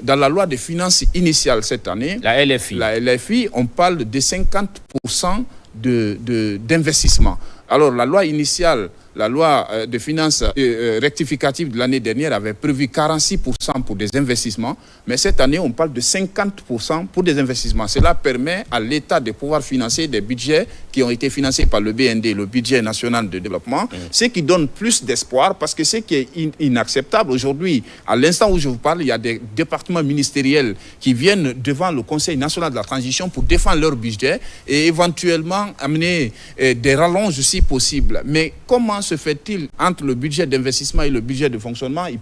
la loi des finances initiale cette année, la LFI, on parle de 50% d'investissement. Alors la loi initiale, la loi de finances rectificative de l'année dernière avait prévu 46% pour des investissements, mais cette année on parle de 50% pour des investissements. Cela permet à l'État de pouvoir financer des budgets qui ont été financés par le BND, le budget national de développement, ce qui donne plus d'espoir, parce que ce qui est inacceptable aujourd'hui, à l'instant où je vous parle, il y a des départements ministériels qui viennent devant le Conseil national de la transition pour défendre leur budget et éventuellement amener des rallonges si possible. Mais comment se fait-il entre le budget d'investissement et le budget de fonctionnement? Ils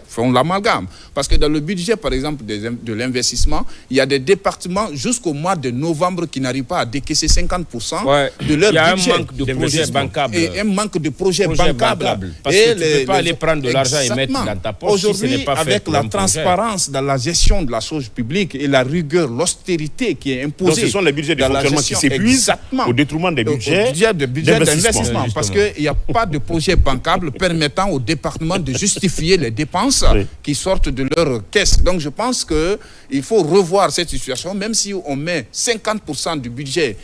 font l'amalgame. Parce que dans le budget, par exemple, de l'investissement, il y a des départements jusqu'au mois de novembre qui n'arrivent pas à décaisser 50% de leur budget. Il y a un manque de projets bancables. Et un manque de projets bancables. Parce que tu ne peux pas aller prendre de l'argent et mettre dans ta poche. Aujourd'hui, si ce n'est pas avec la transparence dans la gestion de la chose publique et la rigueur, l'austérité qui est imposée. Donc ce sont les budgets de fonctionnement qui s'épuisent au détriment des budgets d'investissement. Parce qu'il n'y a pas de projet bancable permettant au département de justifier les dépenses qui sortent de leur caisse. Donc je pense qu'il faut revoir cette situation, même si on met 50% du budget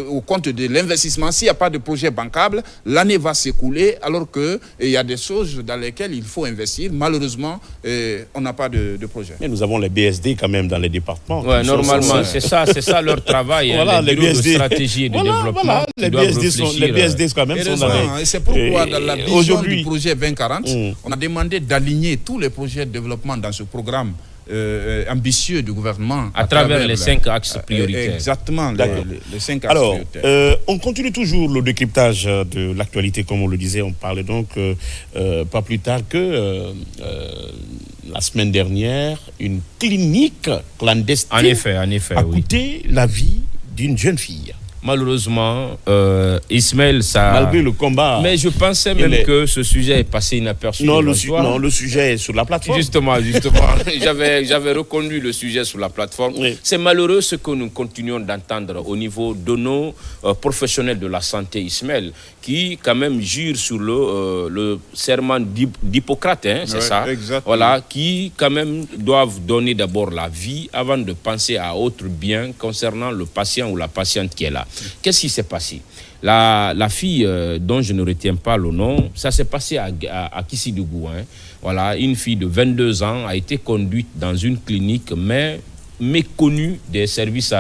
au compte de l'investissement. S'il n'y a pas de projet bancable, l'année va s'écouler, alors qu'il y a des choses dans lesquelles il faut investir. Malheureusement, on n'a pas de projet. Mais nous avons les BSD quand même dans les départements. Ouais, normalement, c'est ça leur travail. Voilà, les bureaux de stratégie et de développement. Voilà, les BSD quand même sont dans les... Et c'est pourquoi dans la vision du projet 2040, on a demandé d'aligner tous les projets de développement dans ce programme ambitieux du gouvernement à travers les 5 axes prioritaires. Exactement, les 5 axes prioritaires. Alors, on continue toujours le décryptage de l'actualité, comme on le disait. On parlait donc pas plus tard que la semaine dernière, une clinique clandestine en effet, a coûté la vie d'une jeune fille. malheureusement, Ismaël, ça... Malgré le combat... Mais je pensais même que ce sujet est passé inaperçu. Non, le sujet est sur la plateforme. Justement. J'avais reconduit le sujet sur la plateforme. Oui. C'est malheureux ce que nous continuons d'entendre au niveau de nos professionnels de la santé, Ismaël, qui quand même jurent sur le serment d'Hippocrate, hein, c'est ça. Exactement. Voilà, qui quand même doivent donner d'abord la vie avant de penser à autre bien concernant le patient ou la patiente qui est là. Qu'est-ce qui s'est passé? La fille dont je ne retiens pas le nom, ça s'est passé à Kissidougou. Hein. Voilà, une fille de 22 ans a été conduite dans une clinique, mais méconnue des services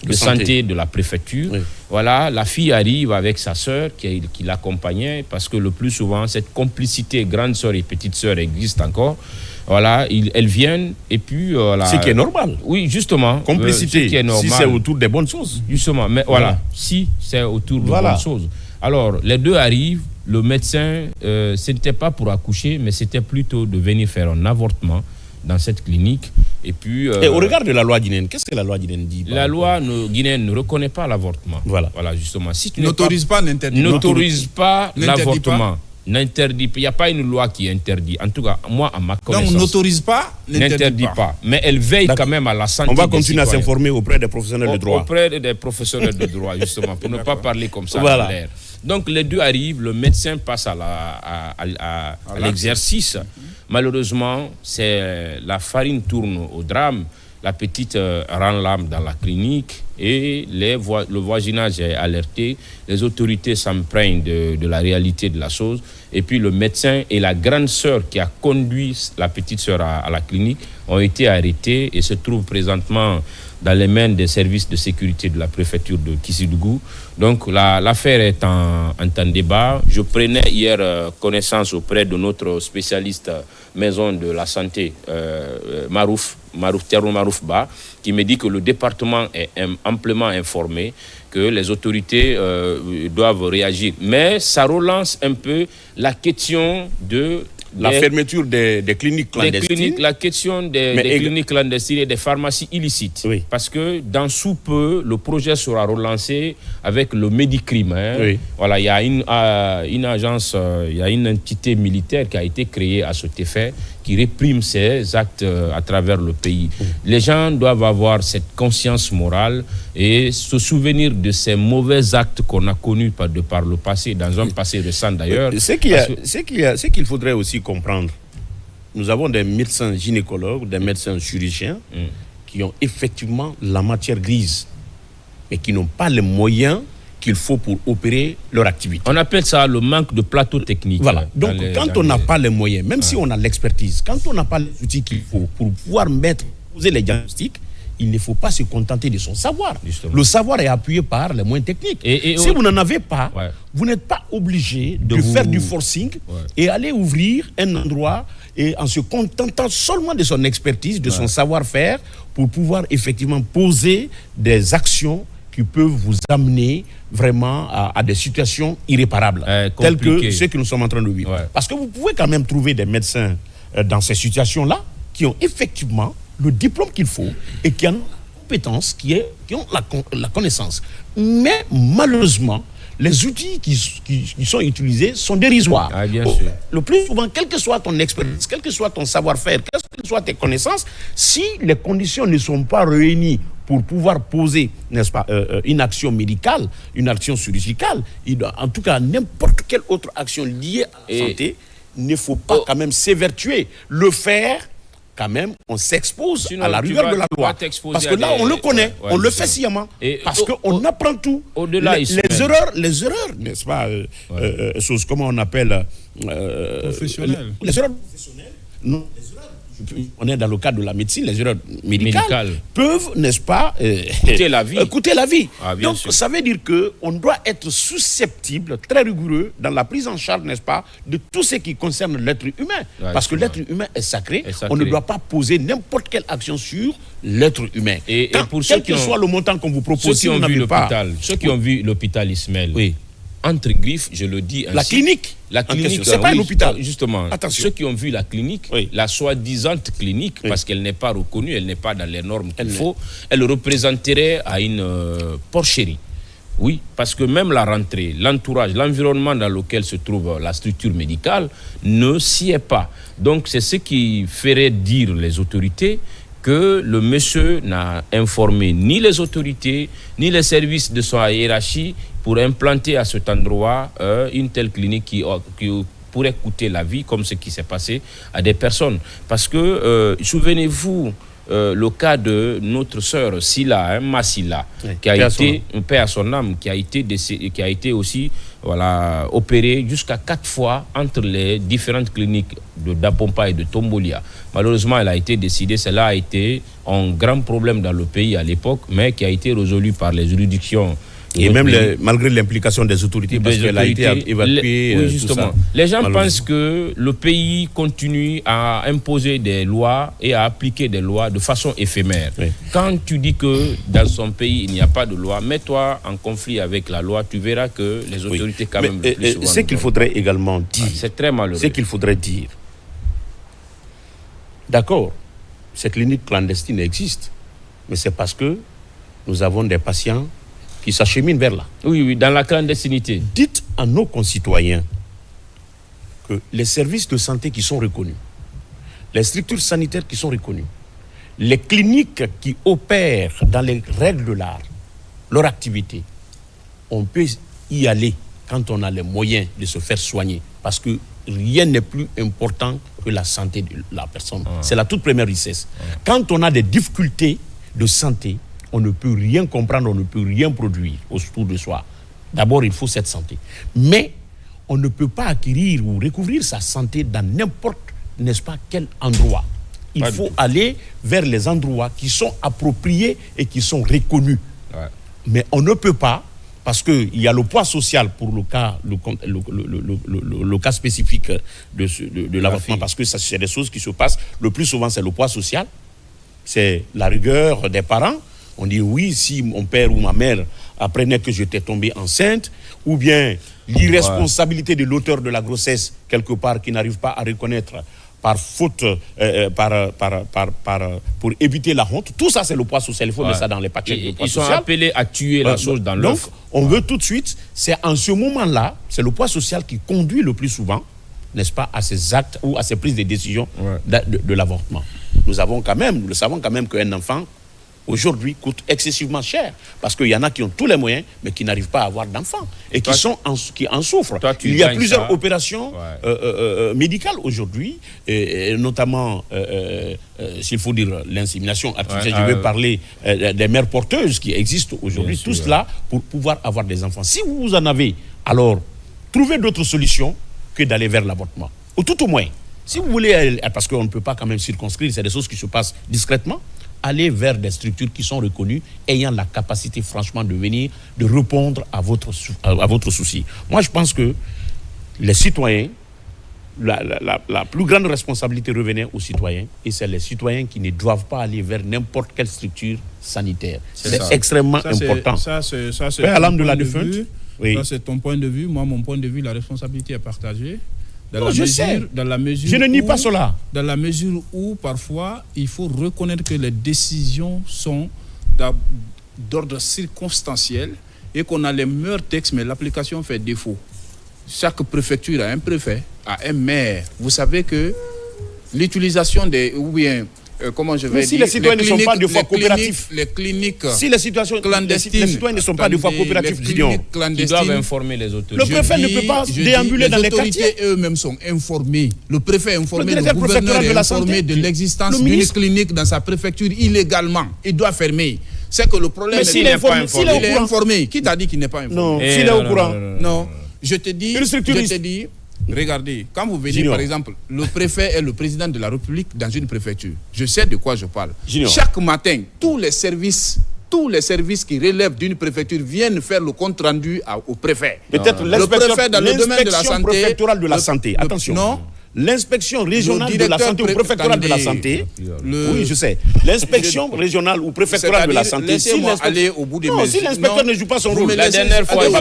de santé de la préfecture. Oui. Voilà, la fille arrive avec sa sœur qui l'accompagnait, parce que le plus souvent, cette complicité grande sœur et petite sœur existe encore. Voilà, elles viennent et puis... voilà. Ce qui est normal. Oui, justement. Complicité, qui est normal. Si c'est autour des bonnes choses. Justement, mais voilà, si c'est autour de bonnes choses. Alors, les deux arrivent, le médecin, ce n'était pas pour accoucher, mais c'était plutôt de venir faire un avortement dans cette clinique. Et puis... et au regard de la loi guinéenne, qu'est-ce que la loi guinéenne dit? La loi guinéenne ne reconnaît pas l'avortement. Voilà, justement. Si tu n'autorise pas, n'autorise pas l'avortement. N'interdit pas. Il n'y a pas une loi qui interdit. En tout cas, moi, à ma connaissance. Donc, n'autorise pas, n'interdit pas. Mais elle veille quand même à la santé. On va continuer à s'informer auprès des professionnels de droit. Auprès des professionnels de droit, justement, pour ne pas parler comme ça dans l'air. Donc, les deux arrivent, le médecin passe à l'exercice. Malheureusement, la farine tourne au drame. La petite rend l'âme dans la clinique et le voisinage est alerté. Les autorités s'empruntent de la réalité de la chose. Et puis le médecin et la grande sœur qui a conduit la petite sœur à la clinique ont été arrêtés et se trouvent présentement dans les mains des services de sécurité de la préfecture de Kissidougou. Donc l'affaire est en débat. Je prenais hier connaissance auprès de notre spécialiste maison de la santé, Thierno Marouf Ba, qui me dit que le département est amplement informé, que les autorités doivent réagir. Mais ça relance un peu la question de... La fermeture des cliniques clandestines. La question des cliniques clandestines et des pharmacies illicites. Oui. Parce que dans sous peu, le projet sera relancé avec le Médicrime. Hein. Oui. Voilà, il y a une agence, il y a une entité militaire qui a été créée à cet effet, qui réprime ces actes à travers le pays. Les gens doivent avoir cette conscience morale et se souvenir de ces mauvais actes qu'on a connus par le passé, dans un passé récent d'ailleurs. Ce qu'il faudrait aussi comprendre, nous avons des médecins gynécologues, des médecins chirurgiens qui ont effectivement la matière grise, mais qui n'ont pas les moyens qu'il faut pour opérer leur activité. On appelle ça le manque de plateau technique. Voilà. Donc, quand on n'a pas les moyens, même si on a l'expertise, quand on n'a pas les outils qu'il faut pour pouvoir poser les diagnostics, il ne faut pas se contenter de son savoir. Justement. Le savoir est appuyé par les moyens techniques. Si vous n'en avez pas, vous n'êtes pas obligé de faire du forcing et aller ouvrir un endroit et en se contentant seulement de son expertise, de son savoir-faire, pour pouvoir effectivement poser des actions qui peuvent vous amener vraiment à des situations irréparables, telles que ce que nous sommes en train de vivre. Parce que vous pouvez quand même trouver des médecins dans ces situations-là qui ont effectivement le diplôme qu'il faut et qui ont la compétence, qui ont la connaissance. Mais malheureusement, les outils qui sont utilisés sont dérisoires. Bien sûr. Le plus souvent, quelle que soit ton expérience, quel que soit ton savoir-faire, quelles que soient tes connaissances, si les conditions ne sont pas réunies pour pouvoir poser, n'est-ce pas, une action médicale, une action chirurgicale, en tout cas n'importe quelle autre action liée à la santé, il ne faut pas quand même s'évertuer. Le faire, quand même, on s'expose à la rigueur de la loi. Parce que là, on le connaît, on le fait sciemment. Parce qu'on apprend tout. Au-delà, les erreurs, n'est-ce pas, comment on appelle professionnelles. Les erreurs professionnelles. Non, les erreurs. On est dans le cadre de la médecine, les erreurs médicales peuvent, n'est-ce pas, coûter la vie. Coûter la vie. Donc, sûr. Ça veut dire qu'on doit être susceptible, très rigoureux, dans la prise en charge, n'est-ce pas, de tout ce qui concerne l'être humain. Parce que l'être humain est sacré. On ne doit pas poser n'importe quelle action sur l'être humain. Et pour quel que soit le montant qu'on vous propose, ceux qui ont vu l'hôpital Ismaël, entre griffes, je le dis ainsi. La clinique, c'est pas un hôpital. Justement, ceux qui ont vu la clinique, la soi-disant clinique, parce qu'elle n'est pas reconnue, elle n'est pas dans les normes qu'il faut, elle représenterait à une porcherie. Oui, parce que même la rentrée, l'entourage, l'environnement dans lequel se trouve la structure médicale ne s'y est pas. Donc c'est ce qui ferait dire les autorités que le monsieur n'a informé ni les autorités, ni les services de sa hiérarchie pour implanter à cet endroit une telle clinique qui pourrait coûter la vie, comme ce qui s'est passé à des personnes. Parce que, souvenez-vous, le cas de notre sœur Silla, Massila, qui a été, paix à son âme, qui a été aussi opérée jusqu'à 4 fois entre les différentes cliniques de Dapompa et de Tombolia. Malheureusement, elle a été décidée, cela a été un grand problème dans le pays à l'époque, mais qui a été résolu par les juridictions. Et même malgré l'implication des autorités, parce qu'elle a été évacuée. Oui, justement. Tout ça, les gens pensent que le pays continue à imposer des lois et à appliquer des lois de façon éphémère. Oui. Quand tu dis que dans son pays, il n'y a pas de loi, mets-toi en conflit avec la loi, tu verras que les autorités, quand même, le plus souvent... Ce qu'il faudrait également dire... c'est très malheureux. Ce qu'il faudrait dire... D'accord, cette clinique clandestine existe, mais c'est parce que nous avons des patients qui s'acheminent vers là. Oui, dans la clandestinité. Dites à nos concitoyens que les services de santé qui sont reconnus, les structures sanitaires qui sont reconnues, les cliniques qui opèrent dans les règles de l'art, leur activité, on peut y aller quand on a les moyens de se faire soigner. Parce que rien n'est plus important que la santé de la personne. C'est la toute première richesse. Quand on a des difficultés de santé, on ne peut rien comprendre, on ne peut rien produire autour de soi. D'abord, il faut cette santé. Mais on ne peut pas acquérir ou recouvrir sa santé dans n'importe, n'est-ce pas, quel endroit. Il faut aller vers les endroits qui sont appropriés et qui sont reconnus. Ouais. Mais on ne peut pas, parce qu'il y a le poids social pour le cas spécifique de l'avortement, parce que c'est des choses qui se passent. Le plus souvent, c'est le poids social, c'est la rigueur des parents. On dit oui, si mon père ou ma mère apprenait que j'étais tombée enceinte, ou bien l'irresponsabilité de l'auteur de la grossesse, quelque part, qui n'arrive pas à reconnaître par faute, pour éviter la honte. Tout ça, c'est le poids social. Il faut mettre ça dans les paquets de poids social. Ils sont appelés à tuer la chose dans l'œuf. Donc, on veut tout de suite, c'est en ce moment-là, c'est le poids social qui conduit le plus souvent, n'est-ce pas, à ces actes ou à ces prises de décision de l'avortement. Nous le savons quand même qu'un enfant, aujourd'hui, coûte excessivement cher. Parce qu'il y en a qui ont tous les moyens, mais qui n'arrivent pas à avoir d'enfants. Et qui en souffrent. Il y a plusieurs opérations médicales aujourd'hui, et notamment, s'il faut dire, l'insémination artificielle. Je vais parler des mères porteuses qui existent aujourd'hui. Tout cela pour pouvoir avoir des enfants. Si vous en avez, alors, trouvez d'autres solutions que d'aller vers l'avortement. Ou tout au moins, si vous voulez, parce qu'on ne peut pas quand même circonscrire, c'est des choses qui se passent discrètement, aller vers des structures qui sont reconnues, ayant la capacité franchement de venir, de répondre à votre souci. Moi, je pense que les citoyens, la plus grande responsabilité revenait aux citoyens, et c'est les citoyens qui ne doivent pas aller vers n'importe quelle structure sanitaire. C'est extrêmement important. Ça, c'est ton point de vue. Moi, mon point de vue, la responsabilité est partagée. Je ne nie pas cela. Dans la mesure où, parfois, il faut reconnaître que les décisions sont d'ordre circonstanciel et qu'on a les meilleurs textes, mais l'application fait défaut. Chaque préfecture a un préfet, a un maire. Vous savez que l'utilisation des... comment je vais dire, si les citoyens ne sont pas de foi coopératifs, les cliniques si les citoyens ne sont pas de foi coopératifs, ils doivent informer les autorités. Le préfet ne peut pas déambuler dans les quartiers. Les autorités eux-mêmes sont informés. Le préfet est informé, le gouverneur est informé de l'existence d'une clinique dans sa préfecture illégalement. Il doit fermer. C'est que le problème est qu'il n'est pas informé. Il est informé. Qui t'a dit qu'il n'est pas informé? Non, s'il est au courant. Non, je te dis, regardez, quand vous venez, par exemple, le préfet est le président de la République dans une préfecture. Je sais de quoi je parle. Chaque matin, tous les services qui relèvent d'une préfecture viennent faire le compte rendu au préfet. Peut-être l'inspection préfectorale de la santé. Attention. Non. L'inspection régionale de la santé ou préfectorale de la santé. Oui, je sais. L'inspection régionale ou préfectorale de la santé. Laissez-moi aller au bout des mesures. Si l'inspecteur ne joue pas son rôle. La dernière fois, je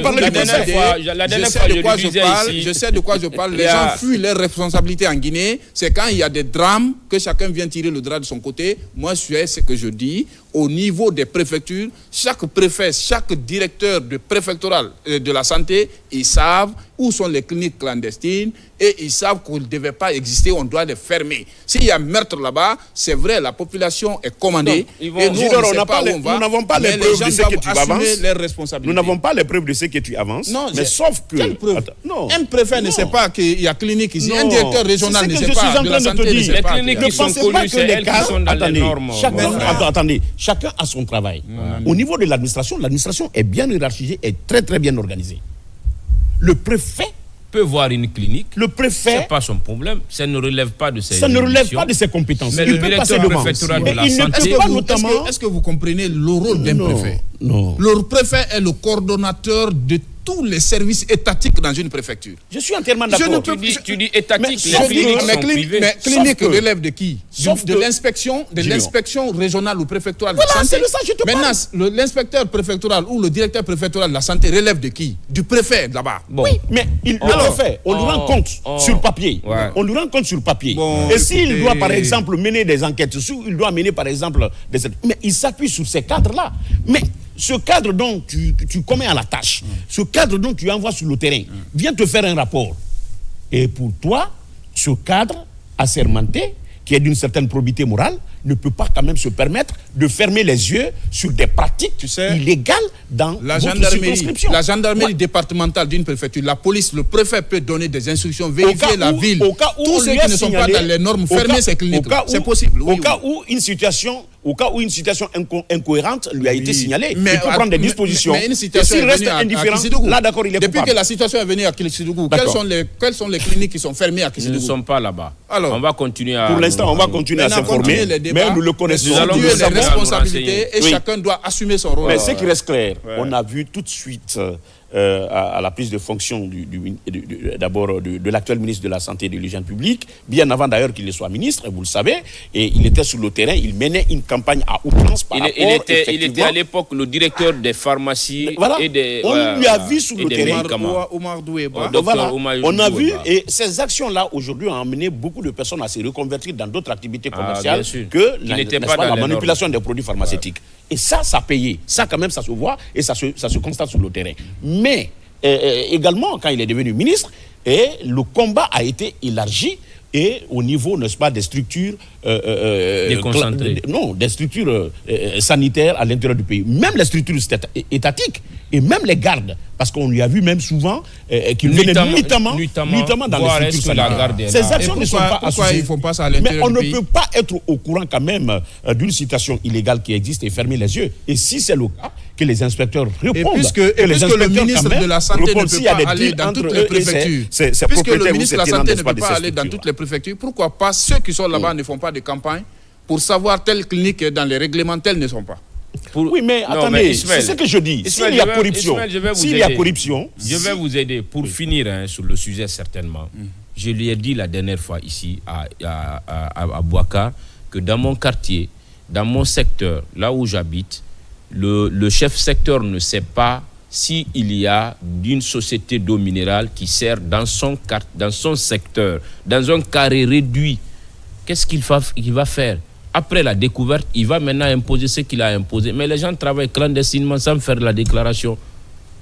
sais de quoi je parle. Les gens fuient leurs responsabilités en Guinée. C'est quand il y a des drames que chacun vient tirer le drap de son côté. Moi, c'est ce que je dis. au niveau des préfectures, chaque préfet, chaque directeur de préfectoral de la santé, ils savent où sont les cliniques clandestines et ils savent qu'elles ne devaient pas exister, on doit les fermer. S'il y a meurtre là-bas, c'est vrai, la population est commandée. Et nous, nous n'avons pas les preuves de ce que tu avances. Nous n'avons pas les preuves de ce que tu avances. Non, mais sauf que... Un préfet ne sait pas qu'il y a clinique ici. Un directeur régional ne sait pas. De la santé ne sait pas. Les cliniques qui sont connues, c'est elles qui sont dans les normes. Attendez, chacun a son travail. Au niveau de l'administration est bien hiérarchisée et très très bien organisée. Le préfet peut voir une clinique. Le préfet, c'est pas son problème. Ça ne relève pas de ses compétences. Mais il le peut directeur préfectoral de la santé. Est-ce que vous comprenez le rôle d'un préfet? Non. Le préfet est le coordonnateur de tous les services étatiques dans une préfecture. Je suis entièrement d'accord. Tu dis étatique, mais clinique relève de qui? De l'inspection régionale ou préfectorale de la santé. Maintenant, l'inspecteur préfectoral ou le directeur préfectoral de la santé relève de qui? Du préfet là-bas. Oui, mais le préfet, on lui rend compte sur papier. On lui rend compte sur papier. Et s'il doit, par exemple, mener des enquêtes, il doit mener, par exemple, mais il s'appuie sur ces cadres-là. Mais ce cadre dont tu commets à la tâche, ce cadre dont tu envoies sur le terrain, vient te faire un rapport. Et pour toi, ce cadre assermenté, qui est d'une certaine probité morale, ne peut pas quand même se permettre de fermer les yeux sur des pratiques illégales dans la circonscription. La gendarmerie départementale d'une préfecture, la police, le préfet peut donner des instructions, vérifier la ville. Tous ceux qui ne sont pas dans les normes, fermer ces cliniques. C'est possible. Au cas où une situation incohérente lui a été signalée, il peut prendre des dispositions. Mais une situation s'il reste indifférent, là d'accord, il est coupable. Depuis que la situation est venue à Kissidougou, quelles sont les cliniques qui sont fermées à Kissidougou? Nous ne sommes pas là-bas. Alors, on va continuer à... Pour l'instant, on va continuer à s'informer, mais nous le connaissons. Nous allons les responsabilités et chacun doit assumer son rôle. Mais ce qui reste clair, on a vu tout de suite... à la prise de fonction d'abord de l'actuel ministre de la Santé et de l'Hygiène publique, bien avant d'ailleurs qu'il soit ministre, vous le savez, et il était sur le terrain, il menait une campagne à outrance par rapport, il était à l'époque le directeur des pharmacies et des... On lui a vu sur le terrain. Omar Doueba. On a vu, et ces actions-là, aujourd'hui, ont amené beaucoup de personnes à se reconvertir dans d'autres activités commerciales que la manipulation des produits pharmaceutiques. Et ça a payé. Ça, quand même, ça se voit et ça se constate sur le terrain. Mais également, quand il est devenu ministre, le combat a été élargi et au niveau, n'est-ce pas, des structures des structures sanitaires à l'intérieur du pays. Même les structures étatiques et même les gardes. Parce qu'on lui a vu même souvent qu'il venait nuitamment dans les structures sanitaires. Ces actions ne sont pas associées. Mais on ne peut pas être au courant quand même d'une situation illégale qui existe et fermer les yeux. Et si c'est le cas, que les inspecteurs répondent. Puisque le ministre de la Santé ne peut pas aller dans toutes les préfectures. Puisque le ministre de la Santé ne peut pas aller dans toutes les préfectures, pourquoi pas ceux qui sont là-bas ne font pas de campagne pour savoir telle clinique dans les règlements, telles ne sont pas. Oui, mais attendez, c'est ce que je dis. S'il y a corruption, je vais vous aider pour finir sur le sujet certainement. Je lui ai dit la dernière fois ici à Bouakar que dans mon quartier, dans mon secteur, là où j'habite, le chef secteur ne sait pas s'il y a d'une société d'eau minérale qui sert dans son secteur, dans un carré réduit. Qu'est-ce qu'il va faire? Après la découverte, il va maintenant imposer ce qu'il a imposé. Mais les gens travaillent clandestinement sans faire la déclaration.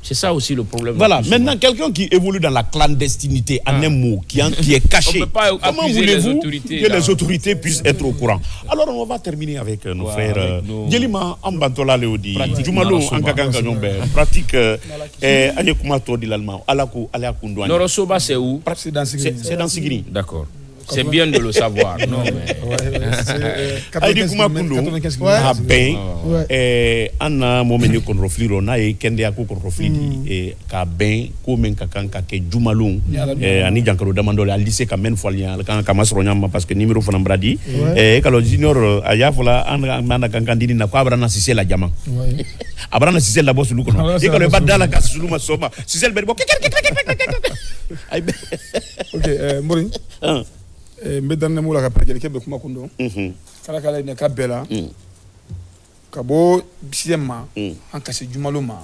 C'est ça aussi le problème. Voilà, maintenant quelqu'un qui évolue dans la clandestinité, en un mot, qui est caché, comment voulez-vous que les autorités puissent être au courant? Alors on va terminer avec nos frères. Djelima Ambantola Léodi, Jumalo Ankakanga Nyombe, pratique Anyekumato de l'allemand, Alakundoani. Norosoba c'est où? C'est dans Sigiri. D'accord. C'est bien de le savoir, non mais... Aïdi Kumakundo, a ben, Anna Momene kon rofliro na e kende ako kon roflidi e ka ben ko men kakanka ke Jumalung ani jankaro damandole al lycée ka men folia kan ka masro nyama parce que numéro fana bradi e kalo junior aya fola an manda kankandini na ko abrana sisel la jama abrana sisel la boss lu kono e kalo badala ka sulu ma soma sisel be bo ay OK Mori mbe danne mula ka pejele kebe kuma kundo kala kala ne ka bela ka bo bisema an ka se Jumalo ma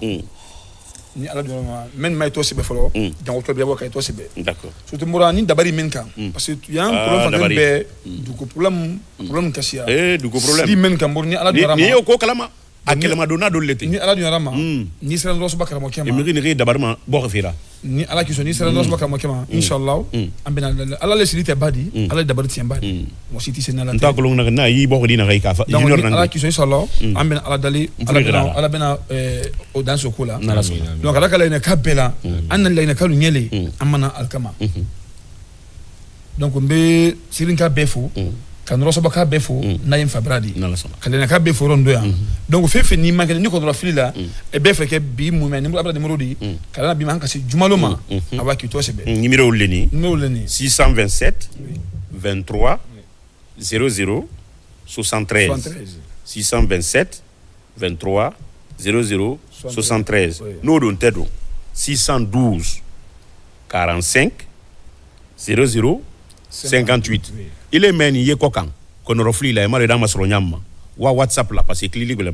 ni ala donna men may to sebe folo dans to be kay to sebe D'accord. surtout mura ni dabari men kan parce que y a un problème dabari. be du ko problème kasia Du ko problème. di men kan bor ni ala donna Ni yo ko kalama. Akelama donna do lete. ni ala donna ma ni sera ndo so bakara mo E kema mi ni dabarma bo fira. ni ala ki so ni sera ndo so bakara mo kema inshallah ambena ala le silite badi ala dabari ti badi mo siti sen ala Nta ko long na yi bo ko dina kay ka fa. donc Junior ni ala nan. ki so inshallah ambena ala dali ala bena au dans ce coup là donc ala kala ina kabela anna la ina kalu nyele amana alkama donc mbe sirinka befo kan roso baka befo na yim fabradi Na la sona. kalena ka befo rondo ya donc fefe ni manke ni ko do filila e befe ke bi mu men ni abra de morodi kalena bi man ka si jumaloma awaki to sebe Numéro leni no le ni 627 23 00 73. 627 23 00 73. Nous don tedo 612 45 00 58. Il est meni ye kokan qu'on reflit la mare dans masro nyamma wa WhatsApp là parce que clique le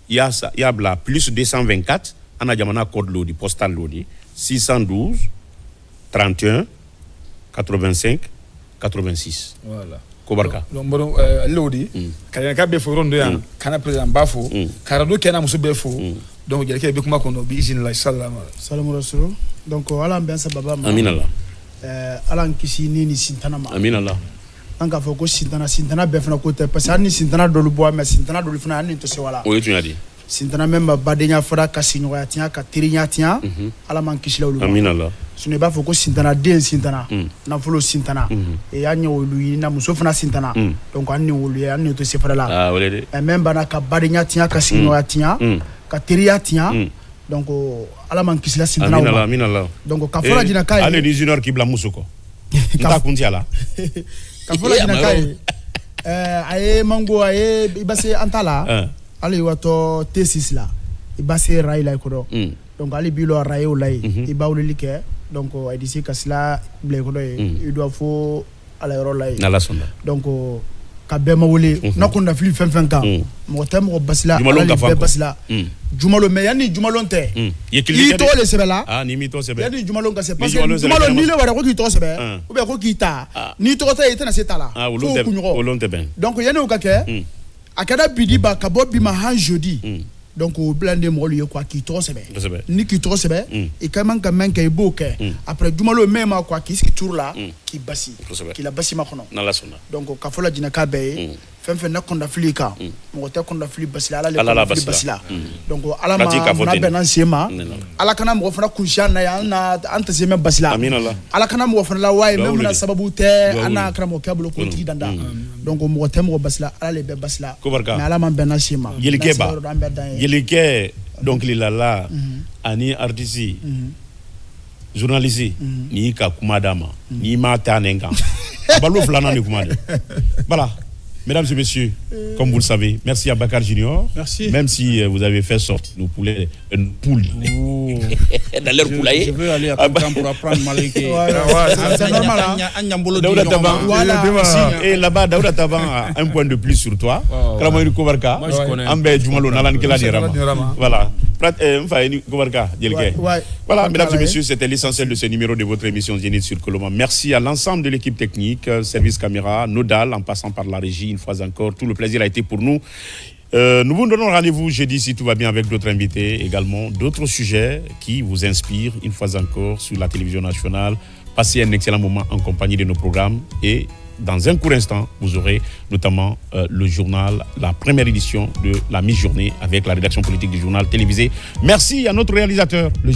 il y a ça il y a bla plus 224 ana jamana code lodi postal lodi 612 31 85 86. voilà Kobarka. donc bon lodi kalena ka befo rondo ya kana president bafo karado kena muso befo donc jere ke be kuma kono bi izin la sallama salamu rasul donc ala ben sababa ma Amin Allah. ala kisi ni sintana ma Amin Allah. an ka fɔ ko sintana bɛɛ fana ko tɛ parce que hali ni sintana dɔlu bɔ mais sintana dɔlu fana hali ni to se wala O ye tun y'a di. sintana même ba badenya fɔra ka siɲɔgɔnya tiɲa ka teriya tiɲa ala man kisi la olu ma Amin Allah. sinon i b'a fɔ ko sintana den sintana nafolo sintana e y'a ɲɛ olu ye na muso fana sintana donc hali ni olu ye hali ni to se fana la Ah, wale de. même bana ka badenya tiɲa ka siɲɔgɔnya tiɲa ka teriya tiɲa donc ala man kisi la sintana Amin Allah, ma amin Allah. donc ka fɔla jina ka Ale ni junior ki bla musuko. Nta kuntia la. ka fɔla jina ka ye a ye mango a ye i b'a se an ta la hali watɔ T6 la i b'a se ray la i kɔrɔ donc hali bi lɔ ray o la ye i b'a wulili kɛ donc a di se ka sila bila i kɔrɔ ye i doit fo ala yɔrɔ la ye N'Ala sɔnna. donc ka bɛɛ ma wele n'a ko nafili fɛn fɛn kan mɔgɔ tɛ mɔgɔ basila ala ni bɛɛ basila jumalo mais yanni jumalo tɛ Ye i kili tɔgɔ le sɛbɛ la Ah, ni mi to sebe. yanni jumalo ka se parce Ni jumalo que sɛbɛ jumalo kɛnɛma. n'i le wɛrɛ ko k'i tɔgɔ sɛbɛ ou bien ko k'i ta n'i tɔgɔ tɛ i tɛna se ta la Ah, fo olon te kunɲɔgɔn olon te ben. donc yanni o ka kɛ a kɛra bidi ba ka bɔ bi ma han jeudi donc o bila de mɔgɔlu ye quoi k'i tɔgɔ sɛbɛ ni k'i tɔgɔ sɛbɛ i ka man ka mɛn kɛ i b'o kɛ après jumalo mɛn ma quoi k'i sigi turu la k'i basi k'i la basi ma kɔnɔ N'Ala sɔnna. donc ka fɔ la jinɛ k'a bɛɛ ye fɛn fɛn ne kɔndafili kan mɔgɔ tɛ kɔndafili basi la ala le Ala la kɔndafili basi la. basi la donc ala Prati ka ma fɔ fana ten. bɛnna sen ma Nena. ala kana mɔgɔ fana kunsiya na ye an tɛ se mɛn basi la Amin Allah. ala kana mɔgɔ fana la waa ye Duwawu même le na di. sababu tɛ Duwawu an n'a le. karamɔgɔkɛ bolo k'o tigi danda donc mɔgɔ tɛ mɔgɔ basi la ala le bɛ basi la Ko barika. mais ala ma bɛnna sen ma Yelikɛ ba. N'a se yɔrɔ dɔ an bɛɛ dan ye Yelikɛ donc lilala ani artiste journaliste ni ka kuma d'a ma ni ma ta nen kan. Balo flana ni kuma de. Voilà. Mesdames et messieurs, comme vous le savez, merci à Bakar Junior. Merci. Même si vous avez fait sortir nos poulets, une poule dans leur poulailler. Je veux aller à Kankan pour apprendre Malike. c'est normal hein. Daouda Taban. Voilà. Et là-bas, Daouda Taban a un point de plus sur toi. Kalamoyni Kobarka. Moi, je connais. Ambe Jumalo Nalan Kela Dirama. Dirama. Voilà. Mfaini Kobarka, Djelke. Ouais. Voilà, mesdames et messieurs, c'était l'essentiel de ce numéro de votre émission Zénith sur Coloma. Merci à l'ensemble de l'équipe technique, service caméra, Nodal, en passant par la régie, une fois encore. Tout le plaisir a été pour nous. Nous vous donnons rendez-vous jeudi, si tout va bien, avec d'autres invités, également d'autres sujets qui vous inspirent, une fois encore, sur la télévision nationale. Passez un excellent moment en compagnie de nos programmes et dans un court instant, vous aurez notamment le journal, la première édition de la mi-journée avec la rédaction politique du journal télévisé. Merci à notre réalisateur, le